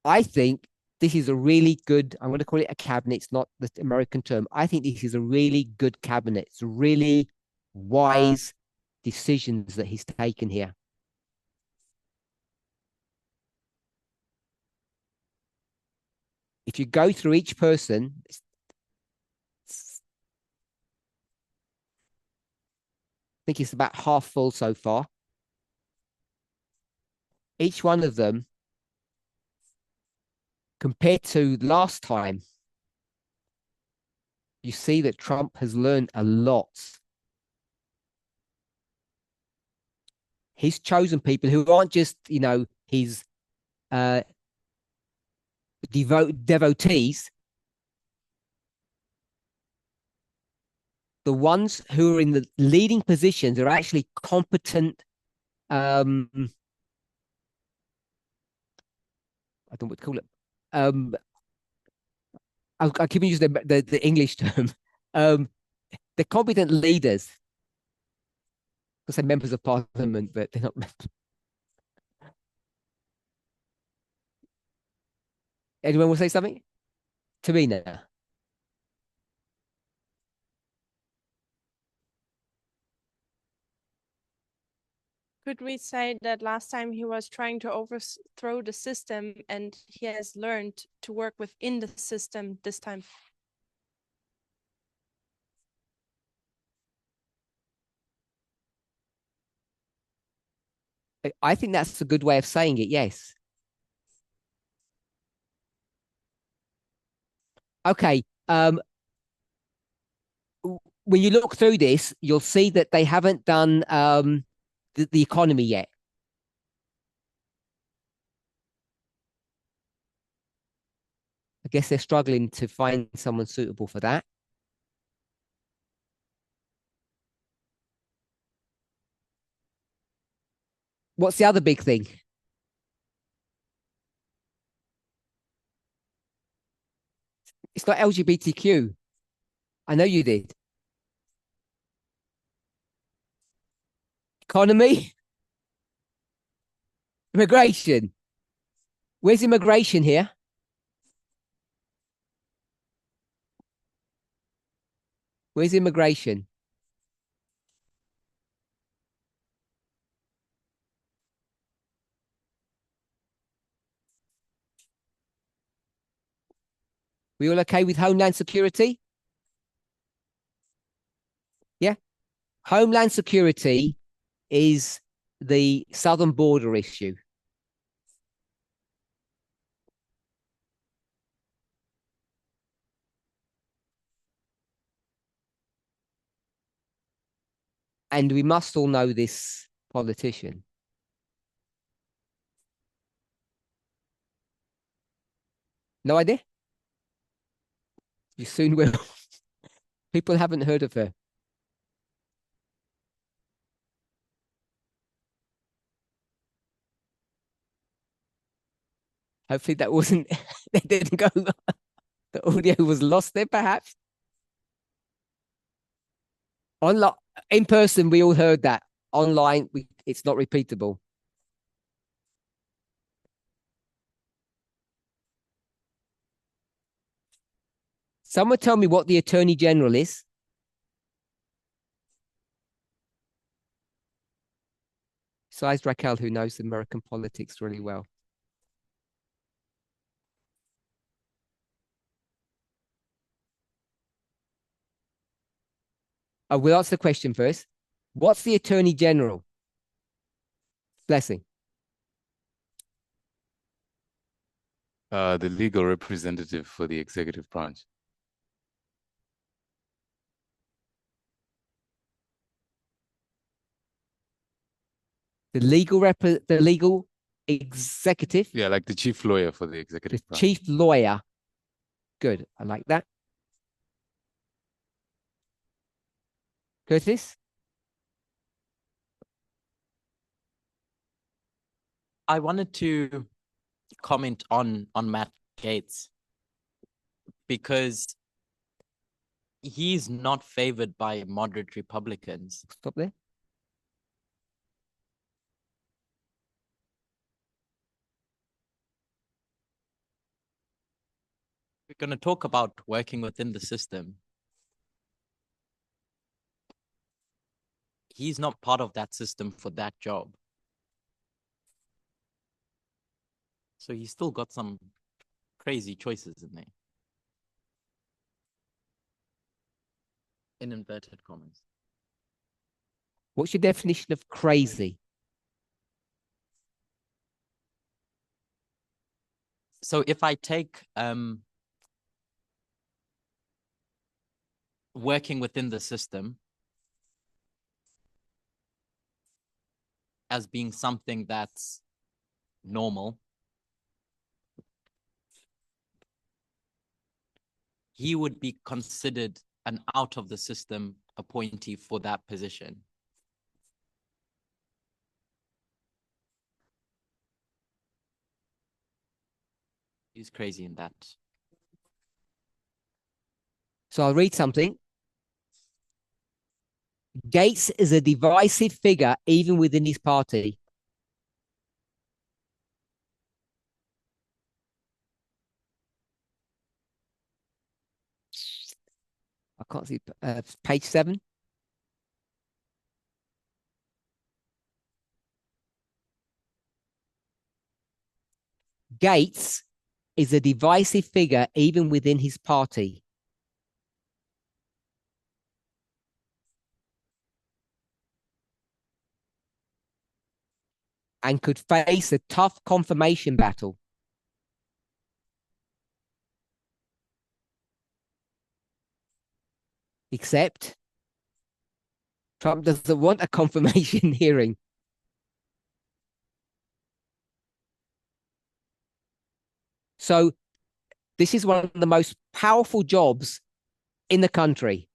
I think this is a really good, I'm going to call it a cabinet. It's not the American term. I think this is a really good cabinet. It's really wise decisions that he's taken here. If you go through each person, I think it's about half full so far. Each one of them, compared to last time, you see that Trump has learned a lot. He's chosen people who aren't just, you know, his devotees. The ones who are in the leading positions are actually competent. I don't know what to call it. I keep using the English term. They're competent leaders. I say members of parliament, but they're not. Anyone will say something? Tamina. Could we say that last time he was trying to overthrow the system and he has learned to work within the system this time? I think that's a good way of saying it, yes. Okay. When you look through this, you'll see that they haven't done the economy yet. I guess they're struggling to find someone suitable for that. What's the other big thing? It's not LGBTQ. I know you did. Economy? Immigration. Where's immigration here? Where's immigration? We all okay with Homeland Security? Yeah. Homeland Security is the southern border issue. And we must all know this politician. No idea? You soon will. People haven't heard of her. Hopefully that wasn't, they didn't go, the audio was lost there perhaps. Online, in person, we all heard that. Online, it's not repeatable. Someone tell me what the Attorney General is. Besides Raquel, who knows American politics really well. I will answer the question first. What's the Attorney General? Blessing. The legal representative for the executive branch. The legal executive. Yeah, like the chief lawyer for the executive branch. Chief lawyer. Good. I like that. Curtis? I wanted to comment on Matt Gaetz. because he's not favored by moderate Republicans. Stop there. We're going to talk about working within the system. He's not part of that system for that job. So he's still got some crazy choices in there. In inverted commas. What's your definition of crazy? So if I take working within the system as being something that's normal, he would be considered an out of the system appointee for that position. He's crazy in that. So I'll read something. Gates is a divisive figure even within his party. I can't see page 7. Gates is a divisive figure even within his party. And could face a tough confirmation battle. Except Trump doesn't want a confirmation hearing. So this is one of the most powerful jobs in the country.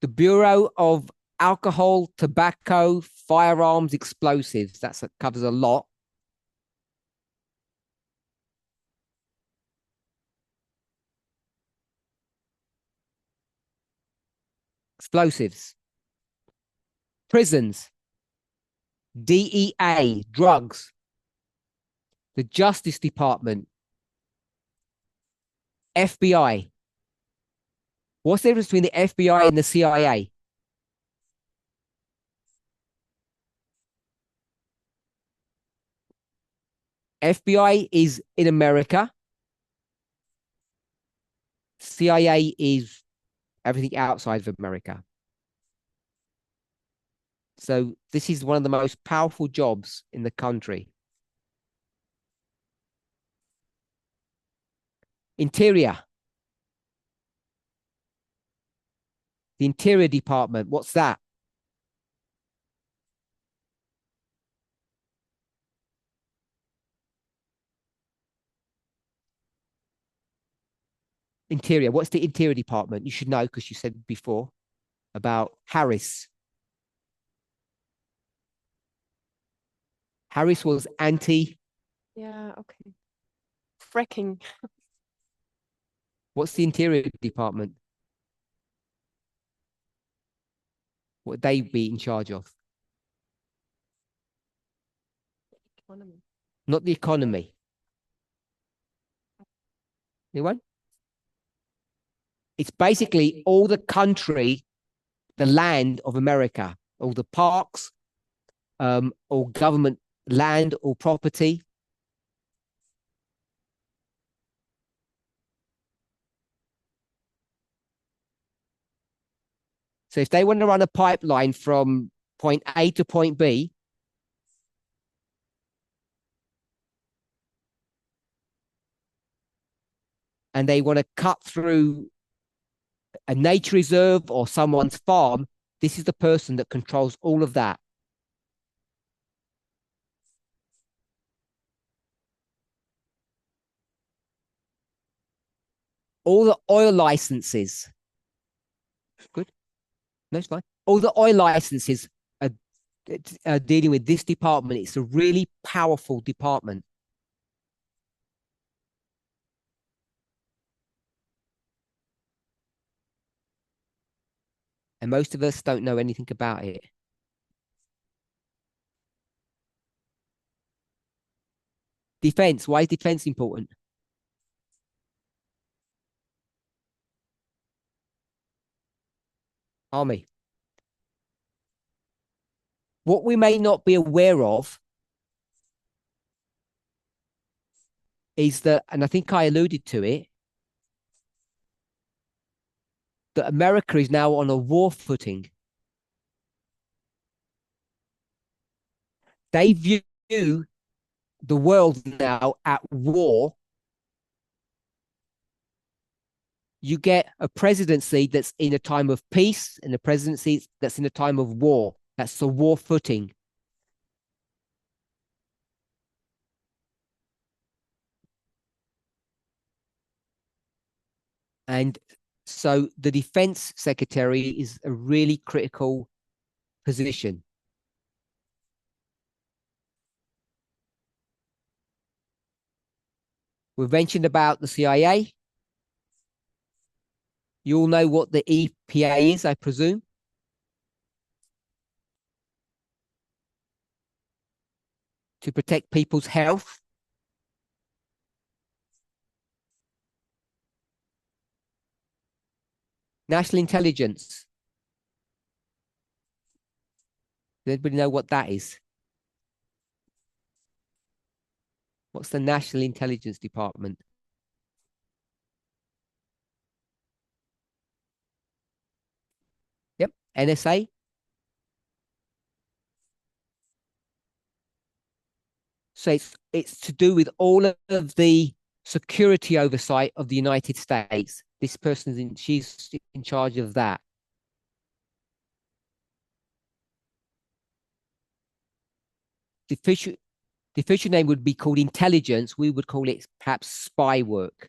The Bureau of Alcohol, Tobacco, Firearms, Explosives. That covers a lot. Explosives. Prisons. DEA, drugs. The Justice Department. FBI. What's the difference between the FBI and the CIA? FBI is in America. CIA is everything outside of America. So this is one of the most powerful jobs in the country. Interior. The Interior Department, what's that? Interior, what's the Interior Department? You should know because you said before about Harris. Harris was anti. Yeah, okay. Fracking. What's the Interior Department? What would they be in charge of? Economy. Not the economy. Anyone? It's basically all the country, the land of America, all the parks, all government land or property. So if they want to run a pipeline from point A to point B, and they want to cut through a nature reserve or someone's farm, this is the person that controls all of that. All the oil licenses. Good. No, it's fine. All the oil licenses are dealing with this department. It's a really powerful department. And most of us don't know anything about it. Defense. Why is defense important? Army. What we may not be aware of is that, and I think I alluded to it, that America is now on a war footing. They view the world now at war. You get a presidency that's in a time of peace and a presidency that's in a time of war. That's the war footing. And so the defense secretary is a really critical position. We've mentioned about the CIA. You all know what the EPA is, I presume. To protect people's health. National intelligence. Does anybody know what that is? What's the National Intelligence Department? Yep, NSA. So it's to do with all of the security oversight of the United States. This person she's in charge of that. The official name would be called intelligence. We would call it perhaps spy work.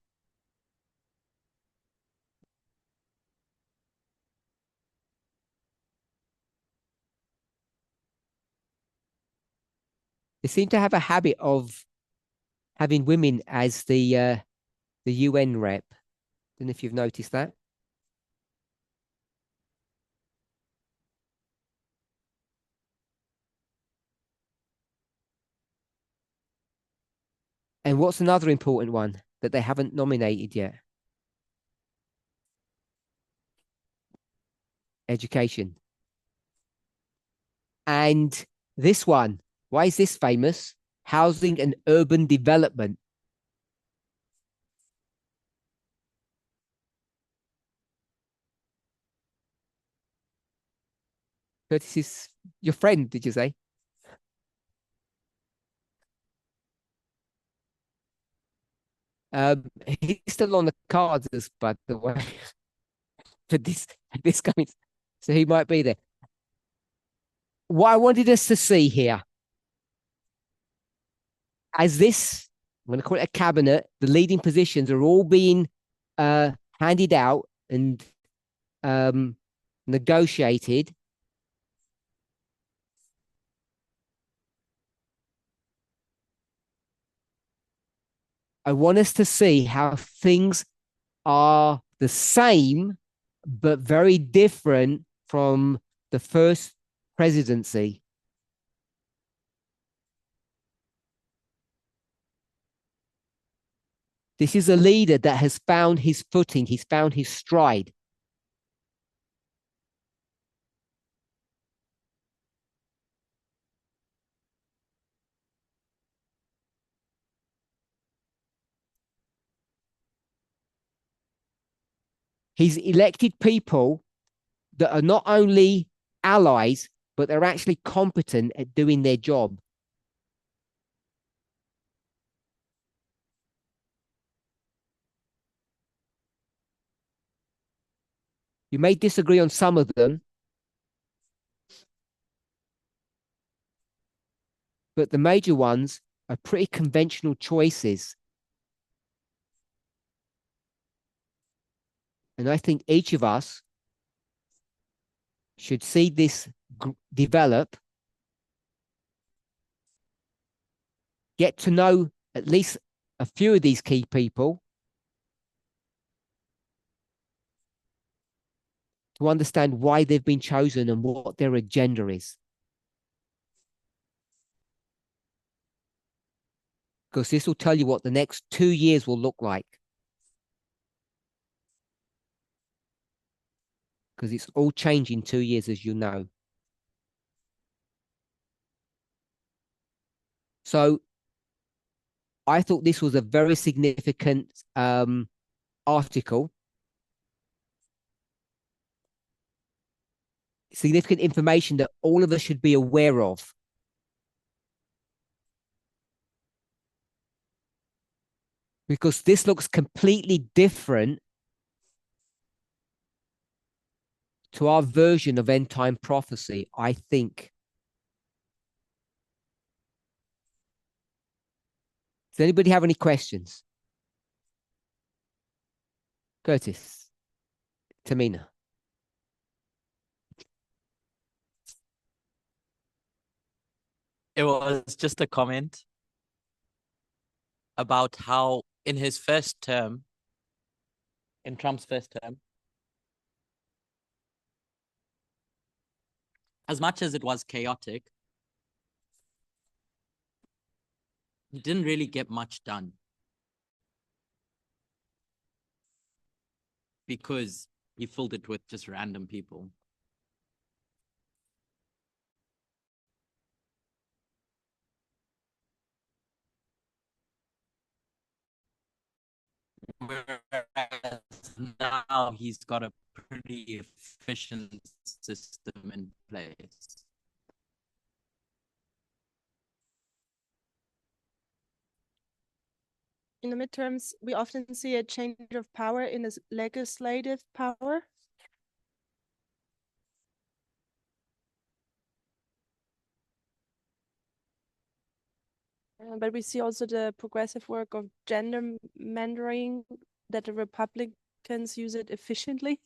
They seem to have a habit of having women as the UN rep. Don't know if you've noticed that. And what's another important one that they haven't nominated yet? Education. And this one, why is this famous? Housing and urban development. Curtis is your friend, did you say? He's still on the cards, by the way, for this coming, so he might be there. What I wanted us to see here, as this, I'm going to call it a cabinet, the leading positions are all being handed out and negotiated. I want us to see how things are the same, but very different from the first presidency. This is a leader that has found his footing. He's found his stride. He's elected people that are not only allies, but they're actually competent at doing their job. You may disagree on some of them, but the major ones are pretty conventional choices. And I think each of us should see this develop get to know at least a few of these key people to understand why they've been chosen and what their agenda is. Because this will tell you what the next 2 years will look like. Because it's all changing 2 years, as you know. So I thought this was a very significant article. Significant information that all of us should be aware of. Because this looks completely different to our version of end time prophecy, I think. Does anybody have any questions? Curtis, Tamina. It was just a comment about how in his first term, in Trump's first term, as much as it was chaotic, he didn't really get much done. Because he filled it with just random people. Whereas now he's got a pretty efficient system in place. In the midterms, we often see a change of power in the legislative power. But we see also the progressive work of gerrymandering, that the Republicans use it efficiently.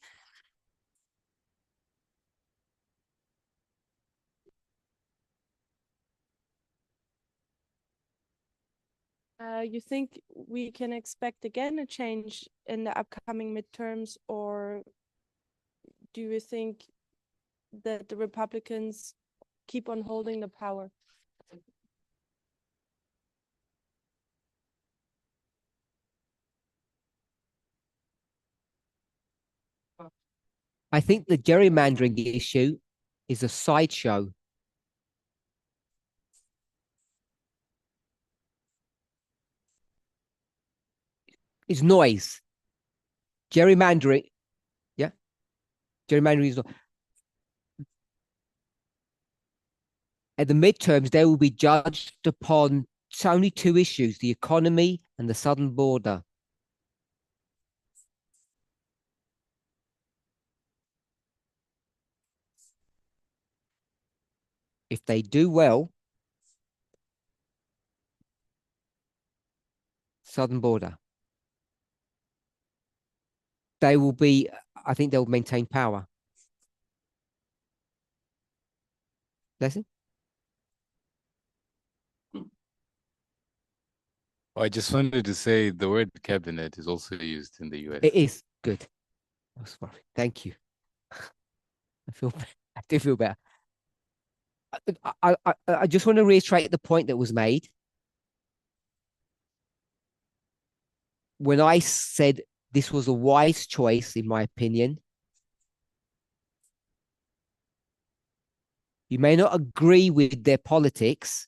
You think we can expect again a change in the upcoming midterms, or do you think that the Republicans keep on holding the power? I think the gerrymandering issue is a sideshow. It's noise. Gerrymandering, yeah? Gerrymandering is not. At the midterms, they will be judged upon only two issues, the economy and the southern border. If they do well, southern border, they will be, I think they'll maintain power. Leslie? I just wanted to say the word cabinet is also used in the US. It is good. I was worried. Thank you. I do feel better. I just want to reiterate the point that was made. When I said this was a wise choice, in my opinion, you may not agree with their politics,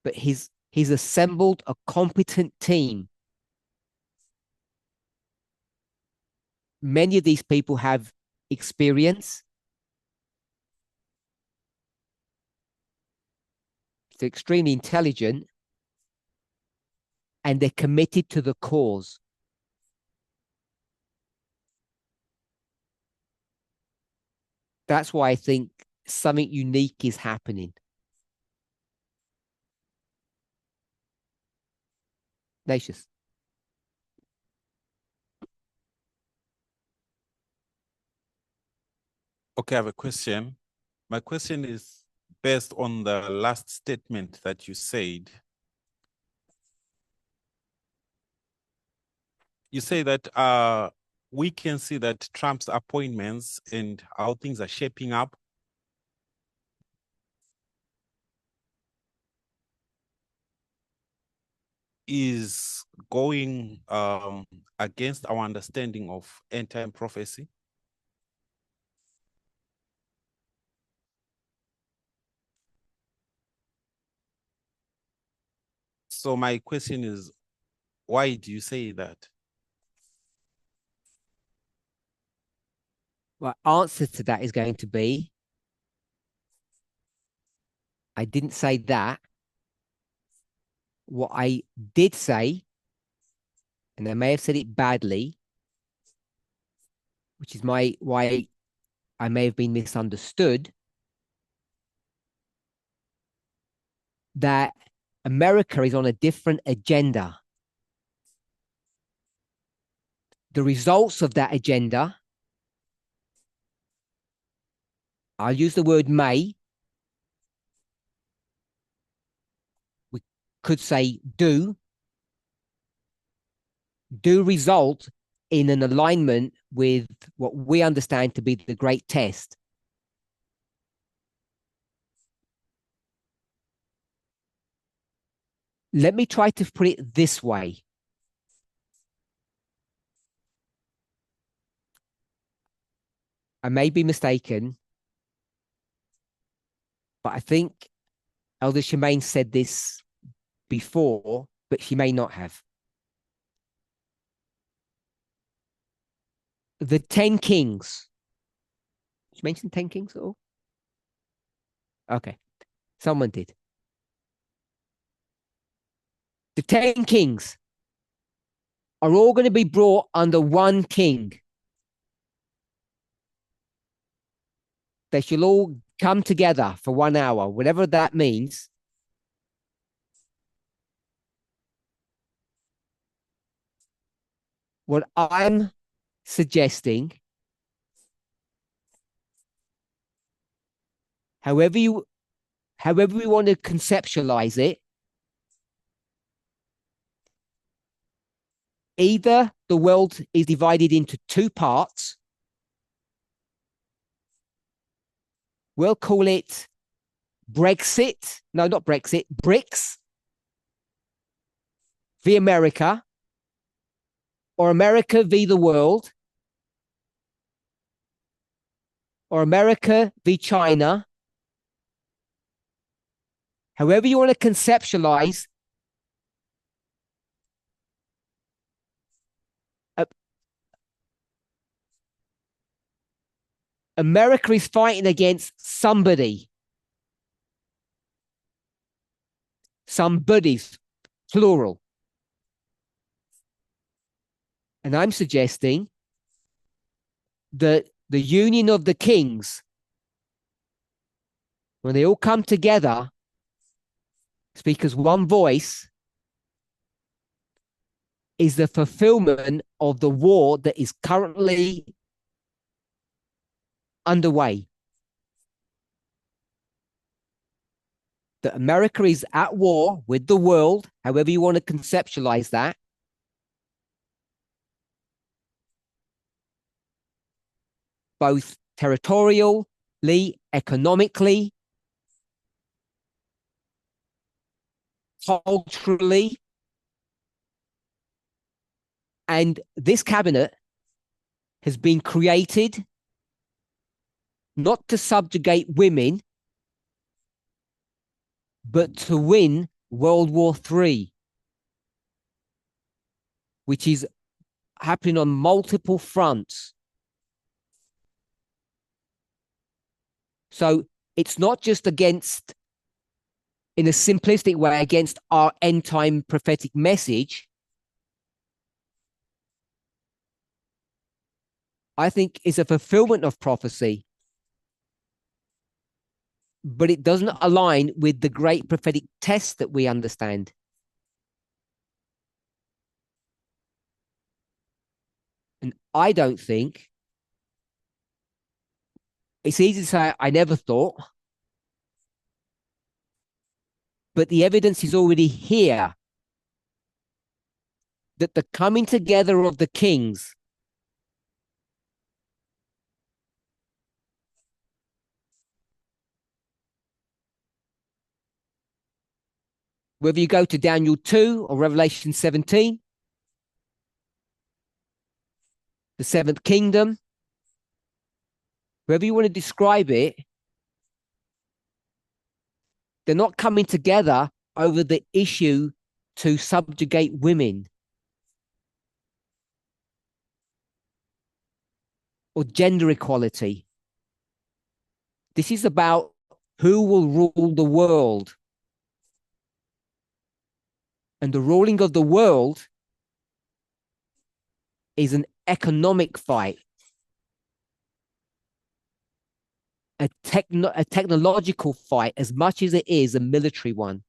but he's assembled a competent team. Many of these people have experience. They're extremely intelligent, and they're committed to the cause. That's why I think something unique is happening. Nacious. Okay, I have a question. My question is, based on the last statement that you said, you say that we can see that Trump's appointments and how things are shaping up is going against our understanding of end-time prophecy. So my question is, why do you say that? Well, answer to that is going to be, I didn't say that. What I did say, and I may have said it badly, which is why I may have been misunderstood, that America is on a different agenda. The results of that agenda, I'll use the word may, we could say do result in an alignment with what we understand to be the great test. Let me try to put it this way. I may be mistaken, but I think Elder Shemaine said this before, but she may not have. The 10 kings. Did you mention 10 kings at all? Okay. Someone did. The 10 kings are all going to be brought under one king. They shall all come together for 1 hour, whatever that means. What I'm suggesting, however we want to conceptualize it, either the world is divided into 2 parts. We'll call it Brexit. No, not Brexit. BRICS v America, or America v the world, or America v China. However you want to conceptualize America is fighting against somebody. Somebody's plural. And I'm suggesting that the union of the kings, when they all come together, speak as one voice, is the fulfillment of the war that is currently underway. That America is at war with the world, however you want to conceptualize that. Both territorially, economically, culturally. And this cabinet has been created not to subjugate women, but to win World War III, which is happening on multiple fronts. So it's not just against, in a simplistic way, against our end time prophetic message. I think it's a fulfillment of prophecy, but it doesn't align with the great prophetic test that we understand. And I don't think, it's easy to say, I never thought, but the evidence is already here that the coming together of the kings whether you go to Daniel 2 or Revelation 17, the seventh kingdom, wherever you want to describe it, they're not coming together over the issue to subjugate women or gender equality. This is about who will rule the world. And the ruling of the world is an economic fight, a technological fight as much as it is a military one.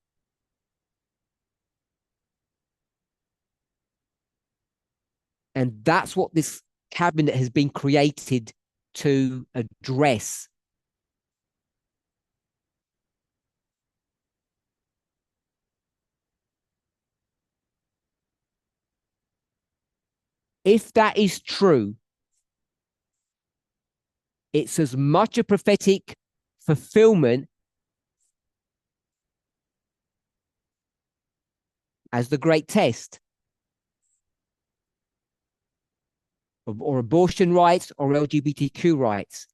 And that's what this cabinet has been created to address. If that is true, it's as much a prophetic fulfillment as the great test, or abortion rights or LGBTQ rights.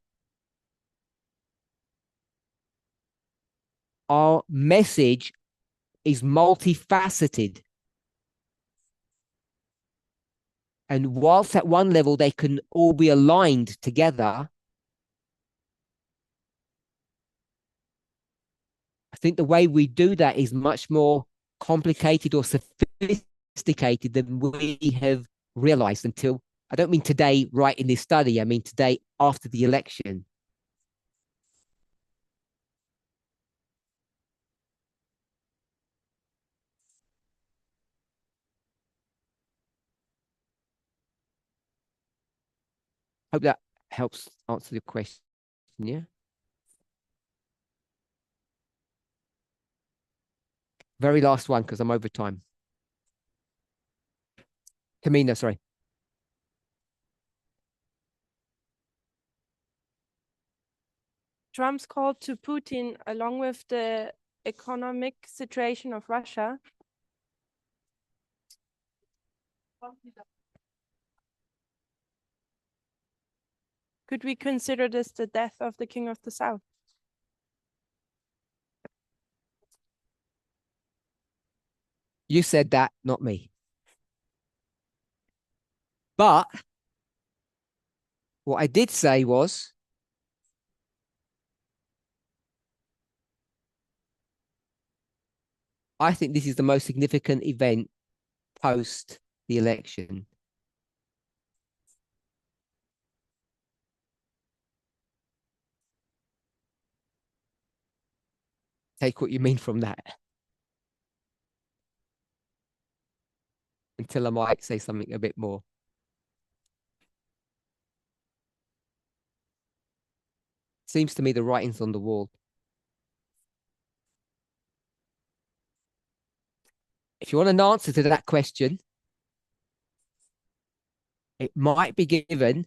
Our message is multifaceted. And whilst at one level they can all be aligned together, I think the way we do that is much more complicated or sophisticated than we have realized until, I don't mean today, right in this study, I mean today after the election. Hope that helps answer the question, yeah? Very last one, because I'm over time. Tamina, sorry. Trump's call to Putin, along with the economic situation of Russia, could we consider this the death of the King of the South? You said that, not me. But what I did say was, I think this is the most significant event post the election. Take what you mean from that. Until I might say something a bit more. Seems to me the writing's on the wall. If you want an answer to that question, it might be given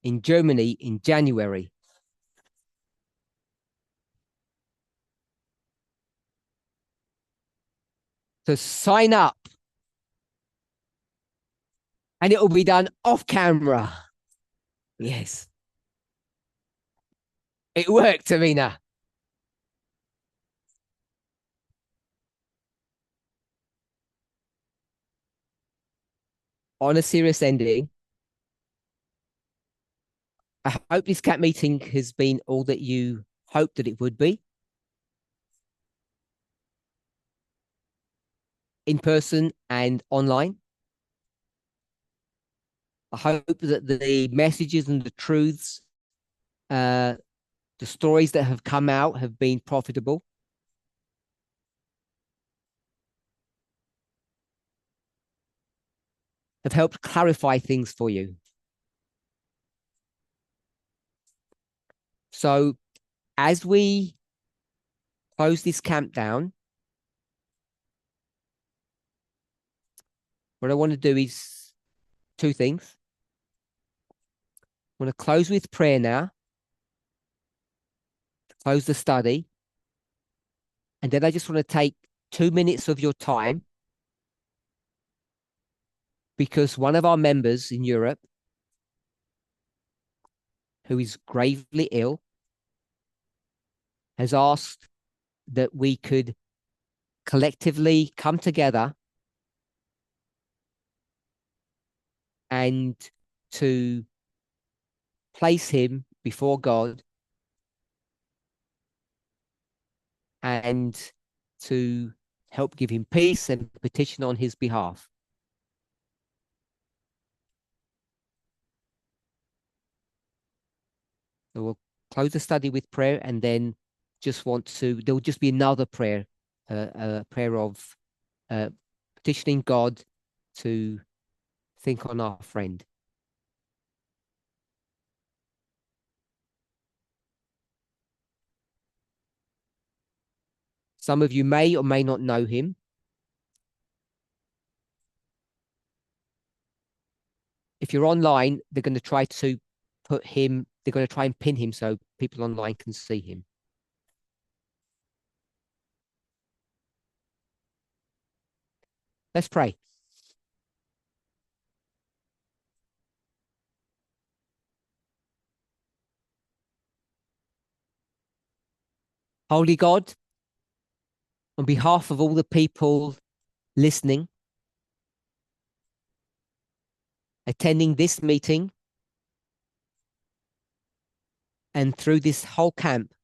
in Germany in January. So sign up. And it will be done off camera. Yes. It worked, Tamina. On a serious ending, I hope this CAT meeting has been all that you hoped that it would be. In person and online. I hope that the messages and the truths, the stories that have come out have been profitable. Have helped clarify things for you. So as we close this camp down, what I want to do is two things. I want to close with prayer now, close the study, and then I just want to take 2 minutes of your time, because one of our members in Europe who is gravely ill has asked that we could collectively come together and to place him before God and to help give him peace and petition on his behalf. So we'll close the study with prayer, and then there will just be another prayer, a prayer of petitioning God to think on our friend. Some of you may or may not know him. If you're online, they're going to try to they're going to try and pin him so people online can see him. Let's pray. Holy God, on behalf of all the people listening, attending this meeting, and through this whole camp,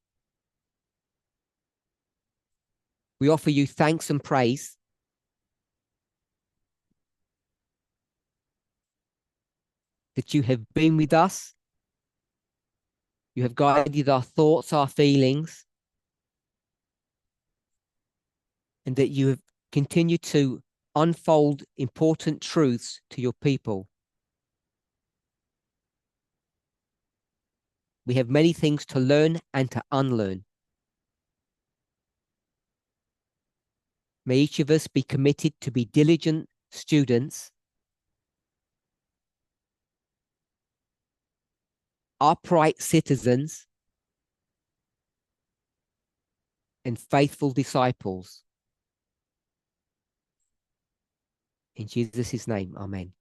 we offer you thanks and praise that you have been with us. You have guided our thoughts, our feelings, and that you have continued to unfold important truths to your people. We have many things to learn and to unlearn. May each of us be committed to be diligent students, upright citizens, and faithful disciples. In Jesus' name, amen.